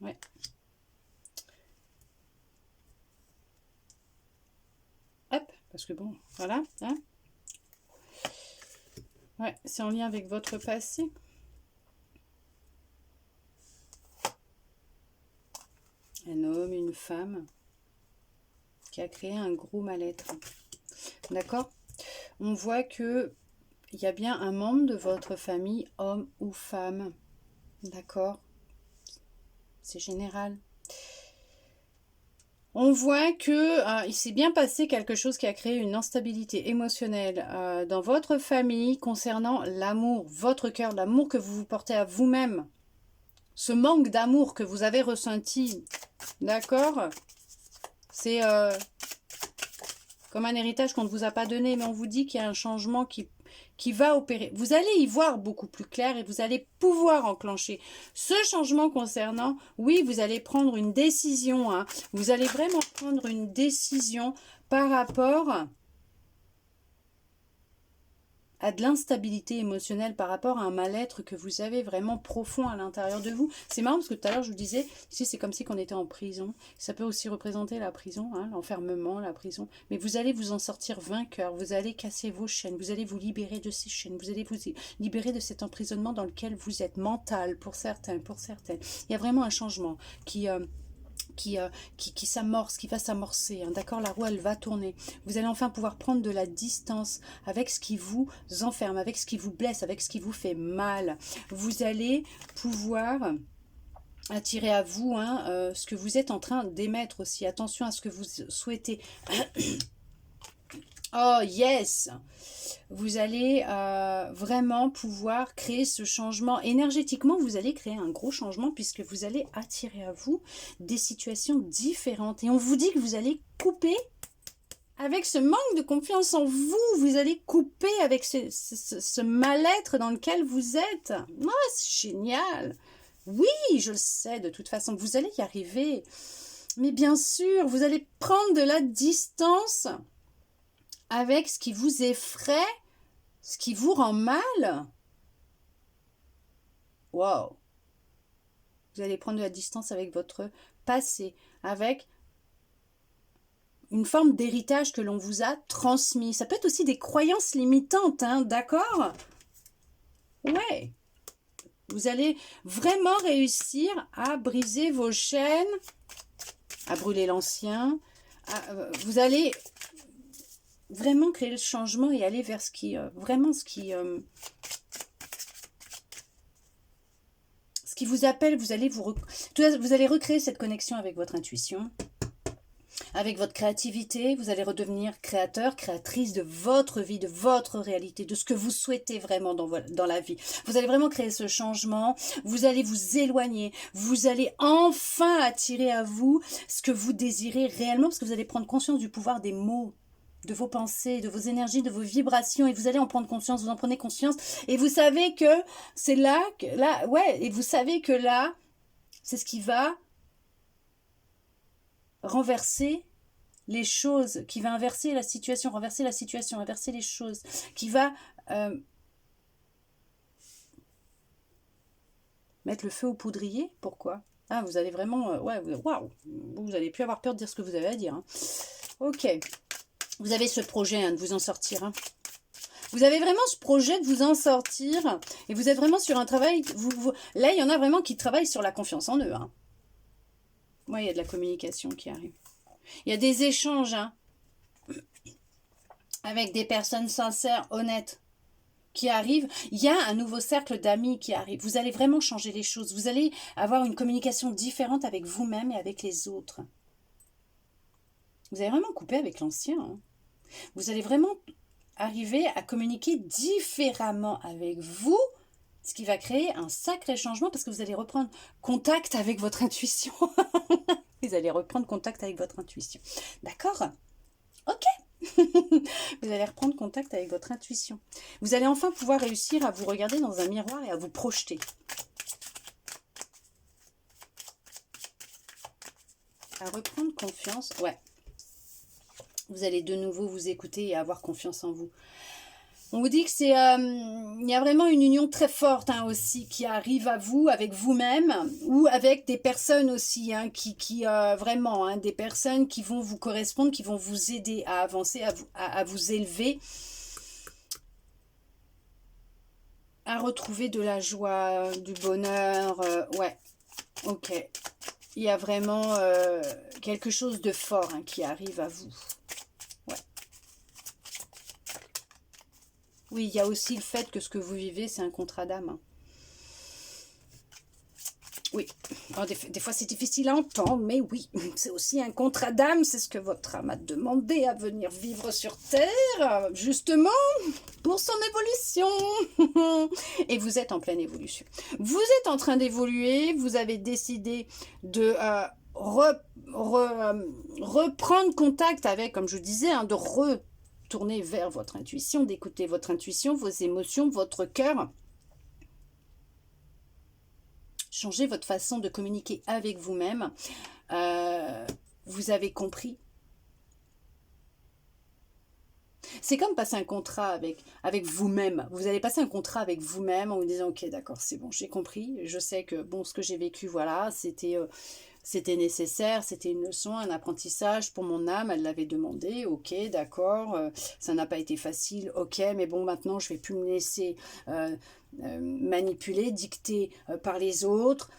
Ouais. Hop, parce que bon, voilà. Hein, ouais, c'est en lien avec votre passé. Un homme, une femme qui a créé un gros mal-être. D'accord? On voit que il y a bien un membre de votre famille, homme ou femme. D'accord? C'est général. On voit que il s'est bien passé quelque chose qui a créé une instabilité émotionnelle dans votre famille concernant l'amour, votre cœur, l'amour que vous vous portez à vous-même. Ce manque d'amour que vous avez ressenti, d'accord? C'est comme un héritage qu'on ne vous a pas donné, mais on vous dit qu'il y a un changement qui va opérer. Vous allez y voir beaucoup plus clair et vous allez pouvoir enclencher ce changement concernant, oui, vous allez prendre une décision, hein, vous allez vraiment prendre une décision par rapport à de l'instabilité émotionnelle par rapport à un mal-être que vous avez vraiment profond à l'intérieur de vous. C'est marrant parce que tout à l'heure, je vous disais, ici, c'est comme si on était en prison. Ça peut aussi représenter la prison, hein, l'enfermement, la prison. Mais vous allez vous en sortir vainqueur. Vous allez casser vos chaînes. Vous allez vous libérer de ces chaînes. Vous allez vous libérer de cet emprisonnement dans lequel vous êtes mental pour certains, pour certaines. Il y a vraiment un changement qui s'amorce, qui va s'amorcer, hein, d'accord, la roue elle va tourner, vous allez enfin pouvoir prendre de la distance avec ce qui vous enferme, avec ce qui vous blesse, avec ce qui vous fait mal, vous allez pouvoir attirer à vous hein, ce que vous êtes en train d'émettre aussi, attention à ce que vous souhaitez. Oh yes, vous allez vraiment pouvoir créer ce changement. Énergétiquement, vous allez créer un gros changement puisque vous allez attirer à vous des situations différentes. Et on vous dit que vous allez couper avec ce manque de confiance en vous. Vous allez couper avec ce mal-être dans lequel vous êtes. Oh, c'est génial. Oui, je le sais de toute façon. Vous allez y arriver. Mais bien sûr, vous allez prendre de la distance avec ce qui vous effraie, ce qui vous rend mal. Wow. Vous allez prendre de la distance avec votre passé, avec une forme d'héritage que l'on vous a transmis. Ça peut être aussi des croyances limitantes, hein, d'accord? Ouais. Vous allez vraiment réussir à briser vos chaînes, à brûler l'ancien. Vous allez vraiment créer le changement et aller vers ce qui vraiment ce qui vous appelle. Vous allez vous allez recréer cette connexion avec votre intuition, avec votre créativité. Vous allez redevenir créateur, créatrice de votre vie, de votre réalité, de ce que vous souhaitez vraiment dans la vie. Vous allez vraiment créer ce changement. Vous allez vous éloigner. Vous allez enfin attirer à vous ce que vous désirez réellement, parce que vous allez prendre conscience du pouvoir des mots, de vos pensées, de vos énergies, de vos vibrations, et vous allez en prendre conscience, vous en prenez conscience, et vous savez que c'est là, ouais, et vous savez que là, c'est ce qui va renverser les choses, qui va inverser la situation, renverser la situation, inverser les choses, qui va mettre le feu au poudrier. Pourquoi? Ah, vous allez vraiment, ouais, waouh, vous allez plus avoir peur de dire ce que vous avez à dire, hein. Ok. Vous avez ce projet hein, de vous en sortir. Hein. Vous avez vraiment ce projet de vous en sortir. Et vous êtes vraiment sur un travail. Là, il y en a vraiment qui travaillent sur la confiance en eux. Hein. Ouais, il y a de la communication qui arrive. Il y a des échanges hein, avec des personnes sincères, honnêtes, qui arrivent. Il y a un nouveau cercle d'amis qui arrive. Vous allez vraiment changer les choses. Vous allez avoir une communication différente avec vous-même et avec les autres. Vous allez vraiment couper avec l'ancien. Hein. Vous allez vraiment arriver à communiquer différemment avec vous, ce qui va créer un sacré changement parce que vous allez reprendre contact avec votre intuition. Vous allez reprendre contact avec votre intuition. D'accord? Ok. Vous allez reprendre contact avec votre intuition. Vous allez enfin pouvoir réussir à vous regarder dans un miroir et à vous projeter. À reprendre confiance. Ouais. Vous allez de nouveau vous écouter et avoir confiance en vous. On vous dit que c'est, il y a vraiment une union très forte hein, aussi qui arrive à vous avec vous-même ou avec des personnes aussi hein, qui vraiment hein, des personnes qui vont vous correspondre, qui vont vous aider à avancer, à vous élever, à retrouver de la joie, du bonheur. Ouais, ok. Il y a vraiment quelque chose de fort hein, qui arrive à vous. Oui, il y a aussi le fait que ce que vous vivez, c'est un contrat d'âme. Hein. Oui, alors, des fois c'est difficile à entendre, mais oui, c'est aussi un contrat d'âme, c'est ce que votre âme a demandé à venir vivre sur Terre, justement, pour son évolution. Et vous êtes en pleine évolution. Vous êtes en train d'évoluer, vous avez décidé de reprendre contact avec, comme je disais, hein, de tourner vers votre intuition, d'écouter votre intuition, vos émotions, votre cœur. Changez votre façon de communiquer avec vous-même. Vous avez compris. C'est comme passer un contrat avec vous-même. Vous allez passer un contrat avec vous-même en vous disant, ok, d'accord, c'est bon, j'ai compris. Je sais que, bon, ce que j'ai vécu, voilà, c'était nécessaire, c'était une leçon, un apprentissage pour mon âme, elle l'avait demandé, ok, d'accord, ça n'a pas été facile, ok, mais bon, maintenant, je vais plus me laisser manipuler, dicter par les autres,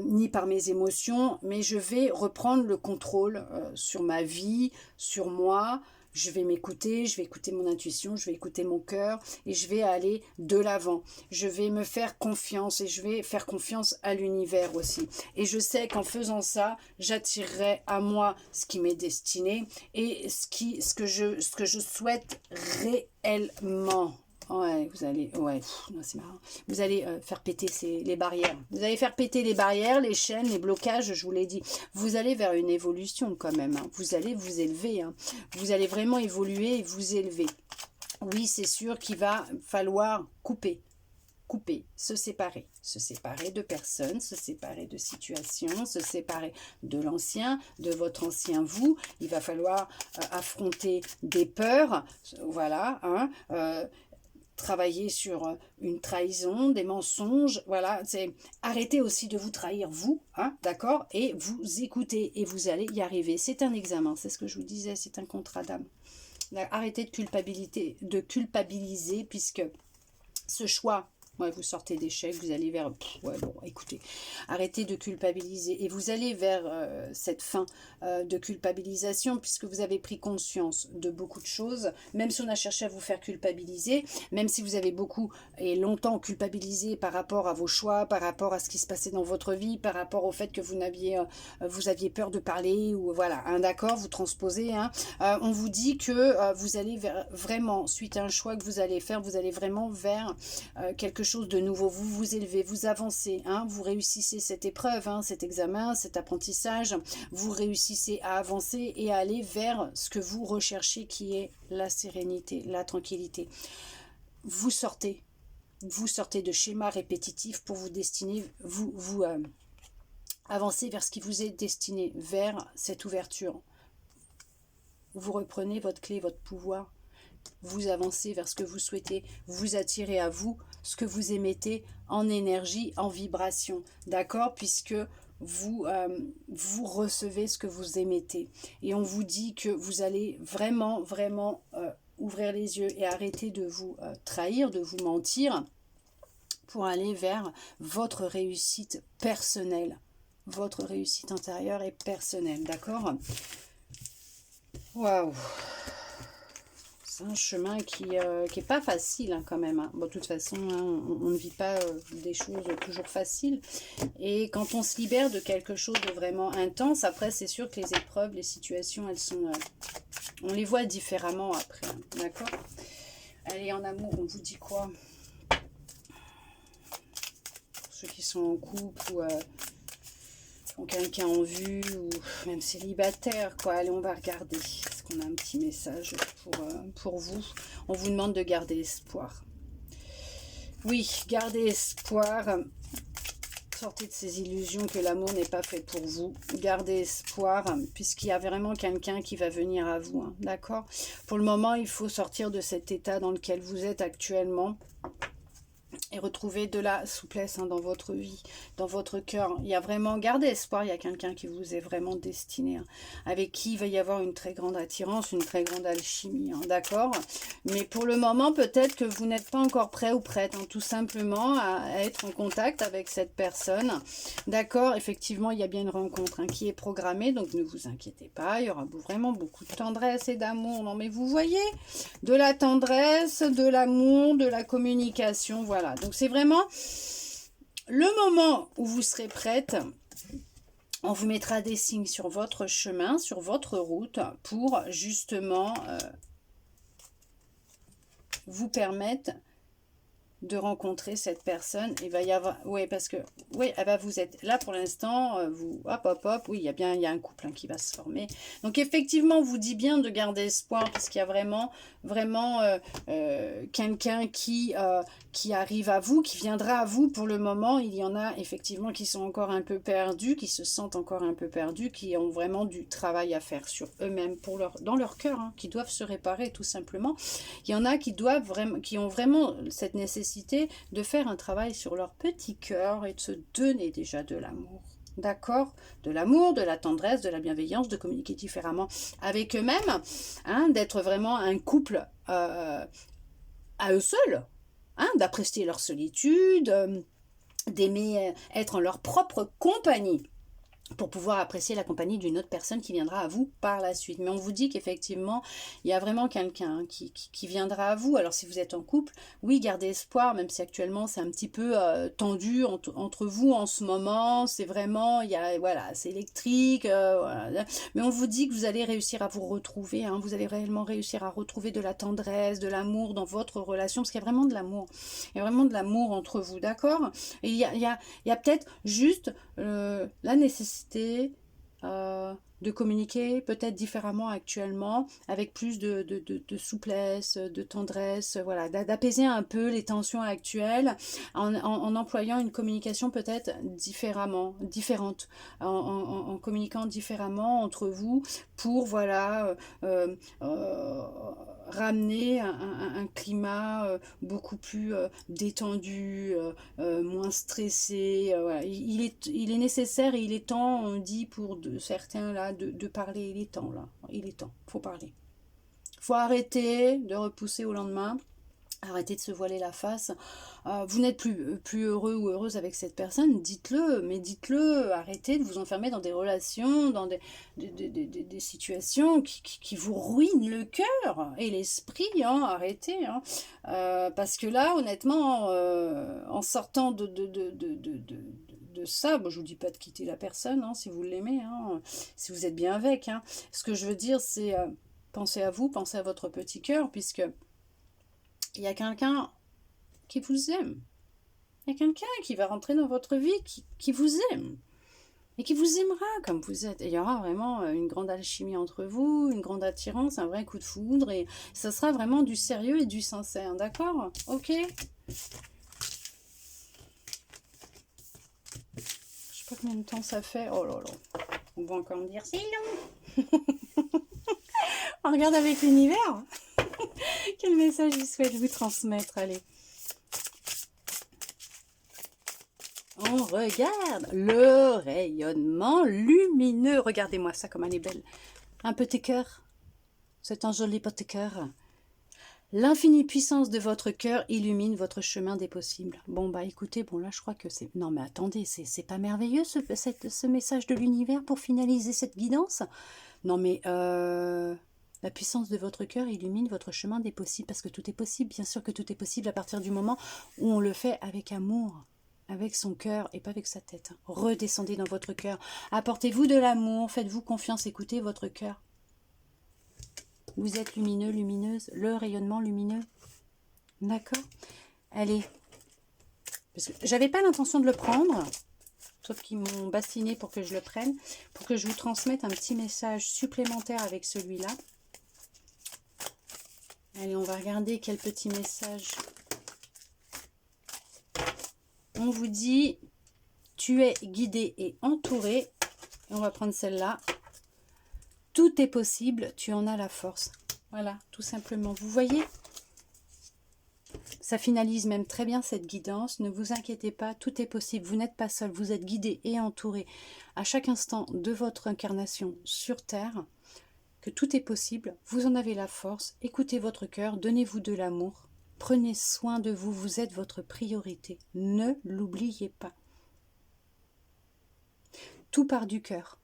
ni par mes émotions, mais je vais reprendre le contrôle sur ma vie, sur moi. Je vais m'écouter, je vais écouter mon intuition, je vais écouter mon cœur et je vais aller de l'avant. Je vais me faire confiance et je vais faire confiance à l'univers aussi. Et je sais qu'en faisant ça, j'attirerai à moi ce qui m'est destiné et ce que je souhaite réellement. Ouais, vous allez, ouais, non, c'est marrant. Vous allez faire péter les barrières. Vous allez faire péter les barrières, les chaînes, les blocages, je vous l'ai dit. Vous allez vers une évolution quand même. Hein. Vous allez vous élever. Hein. Vous allez vraiment évoluer et vous élever. Oui, c'est sûr qu'il va falloir couper, se séparer de personnes, se séparer de situations, se séparer de l'ancien, de votre ancien vous. Il va falloir affronter des peurs, voilà, hein, travailler sur une trahison, des mensonges, voilà, c'est arrêtez aussi de vous trahir vous, hein, d'accord, et vous écoutez et vous allez y arriver. C'est un examen, c'est ce que je vous disais, c'est un contrat d'âme. Arrêtez de culpabiliser puisque ce choix, ouais, vous sortez d'échec, vous allez vers... ouais, bon, écoutez, arrêtez de culpabiliser. Et vous allez vers cette fin de culpabilisation, puisque vous avez pris conscience de beaucoup de choses, même si on a cherché à vous faire culpabiliser, même si vous avez beaucoup et longtemps culpabilisé par rapport à vos choix, par rapport à ce qui se passait dans votre vie, par rapport au fait que vous aviez peur de parler, ou voilà, hein, d'accord, vous transposez, hein, on vous dit que vous allez vraiment, suite à un choix que vous allez faire, vous allez vraiment vers quelque chose de nouveau, vous vous élevez, vous avancez, hein, vous réussissez cette épreuve, hein, cet examen, cet apprentissage, vous réussissez à avancer et à aller vers ce que vous recherchez qui est la sérénité, la tranquillité. Vous sortez de schémas répétitifs pour vous destiner, vous avancez vers ce qui vous est destiné, vers cette ouverture. Vous reprenez votre clé, votre pouvoir. Vous avancez vers ce que vous souhaitez, vous attirez à vous ce que vous émettez en énergie, en vibration, d'accord, puisque vous recevez ce que vous émettez. Et on vous dit que vous allez vraiment ouvrir les yeux et arrêter de vous trahir, de vous mentir pour aller vers votre réussite personnelle, votre réussite intérieure et personnelle, d'accord? Waouh! C'est un chemin qui est pas facile hein, quand même. Hein. Bon, de toute façon, hein, on ne vit pas des choses toujours faciles. Et quand on se libère de quelque chose de vraiment intense, après, c'est sûr que les épreuves, les situations, elles sont... on les voit différemment après. Hein, d'accord? Allez, en amour, on vous dit quoi? Pour ceux qui sont en couple ou... ont quelqu'un en vue ou même célibataire, quoi. Allez, on va regarder. Est-ce qu'on a un petit message pour vous? On vous demande de garder espoir. Oui, gardez espoir. Sortez de ces illusions que l'amour n'est pas fait pour vous. Gardez espoir, puisqu'il y a vraiment quelqu'un qui va venir à vous. Hein, d'accord? Pour le moment, il faut sortir de cet état dans lequel vous êtes actuellement. Et retrouver de la souplesse hein, dans votre vie, dans votre cœur. Il y a vraiment, gardez espoir, il y a quelqu'un qui vous est vraiment destiné, hein, avec qui il va y avoir une très grande attirance, une très grande alchimie, hein, d'accord? Mais pour le moment, peut-être que vous n'êtes pas encore prêt ou prête, hein, tout simplement, à être en contact avec cette personne, d'accord? Effectivement, il y a bien une rencontre hein, qui est programmée, donc ne vous inquiétez pas, il y aura vraiment beaucoup de tendresse et d'amour. Non mais vous voyez, de la tendresse, de l'amour, de la communication, voilà. Donc c'est vraiment le moment où vous serez prête. On vous mettra des signes sur votre chemin, sur votre route, pour justement vous permettre de rencontrer cette personne. Il va y avoir, oui, parce que, oui, eh ben, vous êtes là pour l'instant, vous, hop, hop, hop, oui, il y a un couple hein, qui va se former. Donc, effectivement, on vous dit bien de garder espoir, parce qu'il y a vraiment, vraiment quelqu'un qui arrive à vous, qui viendra à vous. Pour le moment, il y en a effectivement qui sont encore un peu perdus, qui se sentent encore un peu perdus, qui ont vraiment du travail à faire sur eux-mêmes, dans leur cœur, hein, qui doivent se réparer tout simplement. Il y en a qui doivent vraiment, qui ont vraiment cette nécessité de faire un travail sur leur petit cœur et de se donner déjà de l'amour. D'accord? De l'amour, de la tendresse, de la bienveillance, de communiquer différemment avec eux-mêmes, hein, d'être vraiment un couple à eux seuls, hein, d'apprécier leur solitude, d'aimer être en leur propre compagnie, pour pouvoir apprécier la compagnie d'une autre personne qui viendra à vous par la suite. Mais on vous dit qu'effectivement, il y a vraiment quelqu'un qui viendra à vous. Alors si vous êtes en couple, oui, gardez espoir, même si actuellement c'est un petit peu tendu entre vous en ce moment. C'est vraiment, il y a, voilà, c'est électrique. Voilà. Mais on vous dit que vous allez réussir à vous retrouver. Hein, vous allez réellement réussir à retrouver de la tendresse, de l'amour dans votre relation, parce qu'il y a vraiment de l'amour. Il y a vraiment de l'amour entre vous, d'accord? Et il y a peut-être juste la nécessité de communiquer peut-être différemment actuellement, avec plus de souplesse, de tendresse, voilà, d'apaiser un peu les tensions actuelles en employant une communication peut-être différente, en communiquant différemment entre vous pour, voilà, ramener un climat beaucoup plus détendu, moins stressé. Voilà. Il est nécessaire et il est temps, on dit pour certains là, de parler. Il est temps là, il est temps, faut parler. Faut arrêter de repousser au lendemain. Arrêtez de se voiler la face. Vous n'êtes plus heureux ou heureuse avec cette personne, dites-le, mais dites-le. Arrêtez de vous enfermer dans des relations, dans des situations qui vous ruinent le cœur et l'esprit. Hein, arrêtez. Hein. Parce que là, honnêtement, en sortant de ça, bon, je vous dis pas de quitter la personne hein, si vous l'aimez, hein, si vous êtes bien avec. Hein. Ce que je veux dire, c'est pensez à vous, pensez à votre petit cœur, puisque il y a quelqu'un qui vous aime. Il y a quelqu'un qui va rentrer dans votre vie, qui vous aime. Et qui vous aimera comme vous êtes. Et il y aura vraiment une grande alchimie entre vous, une grande attirance, un vrai coup de foudre. Et ça sera vraiment du sérieux et du sincère. D'accord? Ok? Je sais pas combien de temps ça fait. Oh là là. On va encore me dire c'est long. On regarde avec l'univers. Quel message il souhaite vous transmettre? Allez. On regarde le rayonnement lumineux. Regardez-moi ça comme elle est belle. Un petit cœur. C'est un joli petit cœur. L'infinie puissance de votre cœur illumine votre chemin des possibles. Bon, bah écoutez, bon là je crois que c'est... Non mais attendez, c'est pas merveilleux ce message de l'univers pour finaliser cette guidance? Non mais... La puissance de votre cœur illumine votre chemin des possibles, parce que tout est possible, bien sûr que tout est possible à partir du moment où on le fait avec amour, avec son cœur et pas avec sa tête. Redescendez dans votre cœur, apportez-vous de l'amour, faites-vous confiance, écoutez votre cœur. Vous êtes lumineux, lumineuse, le rayonnement lumineux. D'accord? Allez. Parce que j'avais pas l'intention de le prendre, sauf qu'ils m'ont bassiné pour que je le prenne, pour que je vous transmette un petit message supplémentaire avec celui-là. Allez, on va regarder quel petit message. On vous dit, tu es guidé et entouré. Et on va prendre celle-là. Tout est possible, tu en as la force. Voilà, tout simplement. Vous voyez? Ça finalise même très bien cette guidance. Ne vous inquiétez pas, tout est possible. Vous n'êtes pas seul, vous êtes guidé et entouré à chaque instant de votre incarnation sur Terre. Que tout est possible, vous en avez la force, écoutez votre cœur, donnez-vous de l'amour, prenez soin de vous, vous êtes votre priorité, ne l'oubliez pas. Tout part du cœur,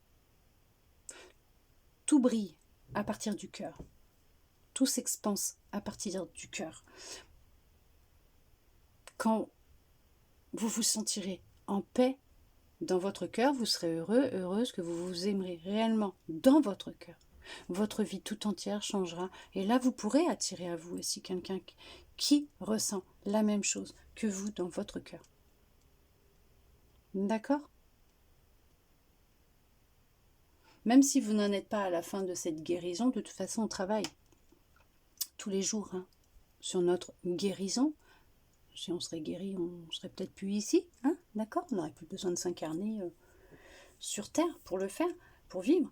tout brille à partir du cœur, tout s'expanse à partir du cœur. Quand vous vous sentirez en paix dans votre cœur, vous serez heureux, heureuse, que vous vous aimerez réellement dans votre cœur. Votre vie tout entière changera. Et là, vous pourrez attirer à vous aussi quelqu'un qui ressent la même chose que vous dans votre cœur. D'accord? Même si vous n'en êtes pas à la fin de cette guérison, de toute façon, on travaille tous les jours hein, sur notre guérison. Si on serait guéri, on serait peut-être plus ici, hein, d'accord? On n'aurait plus besoin de s'incarner sur Terre pour le faire, pour vivre.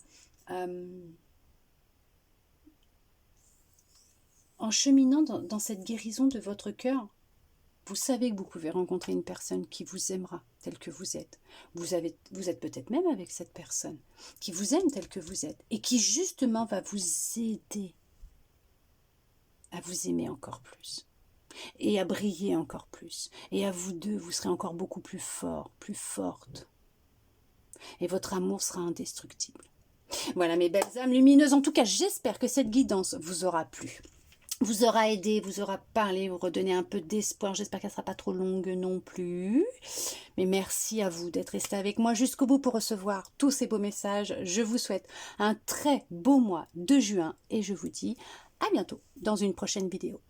En cheminant dans cette guérison de votre cœur, vous savez que vous pouvez rencontrer une personne qui vous aimera tel que vous êtes. Vous êtes peut-être même avec cette personne qui vous aime tel que vous êtes et qui justement va vous aider à vous aimer encore plus et à briller encore plus. Et à vous deux, vous serez encore beaucoup plus forts, plus fortes. Et votre amour sera indestructible. Voilà mes belles âmes lumineuses. En tout cas, j'espère que cette guidance vous aura plu. Vous aura aidé, vous aura parlé, vous redonné un peu d'espoir. J'espère qu'elle ne sera pas trop longue non plus. Mais merci à vous d'être resté avec moi jusqu'au bout pour recevoir tous ces beaux messages. Je vous souhaite un très beau mois de juin et je vous dis à bientôt dans une prochaine vidéo.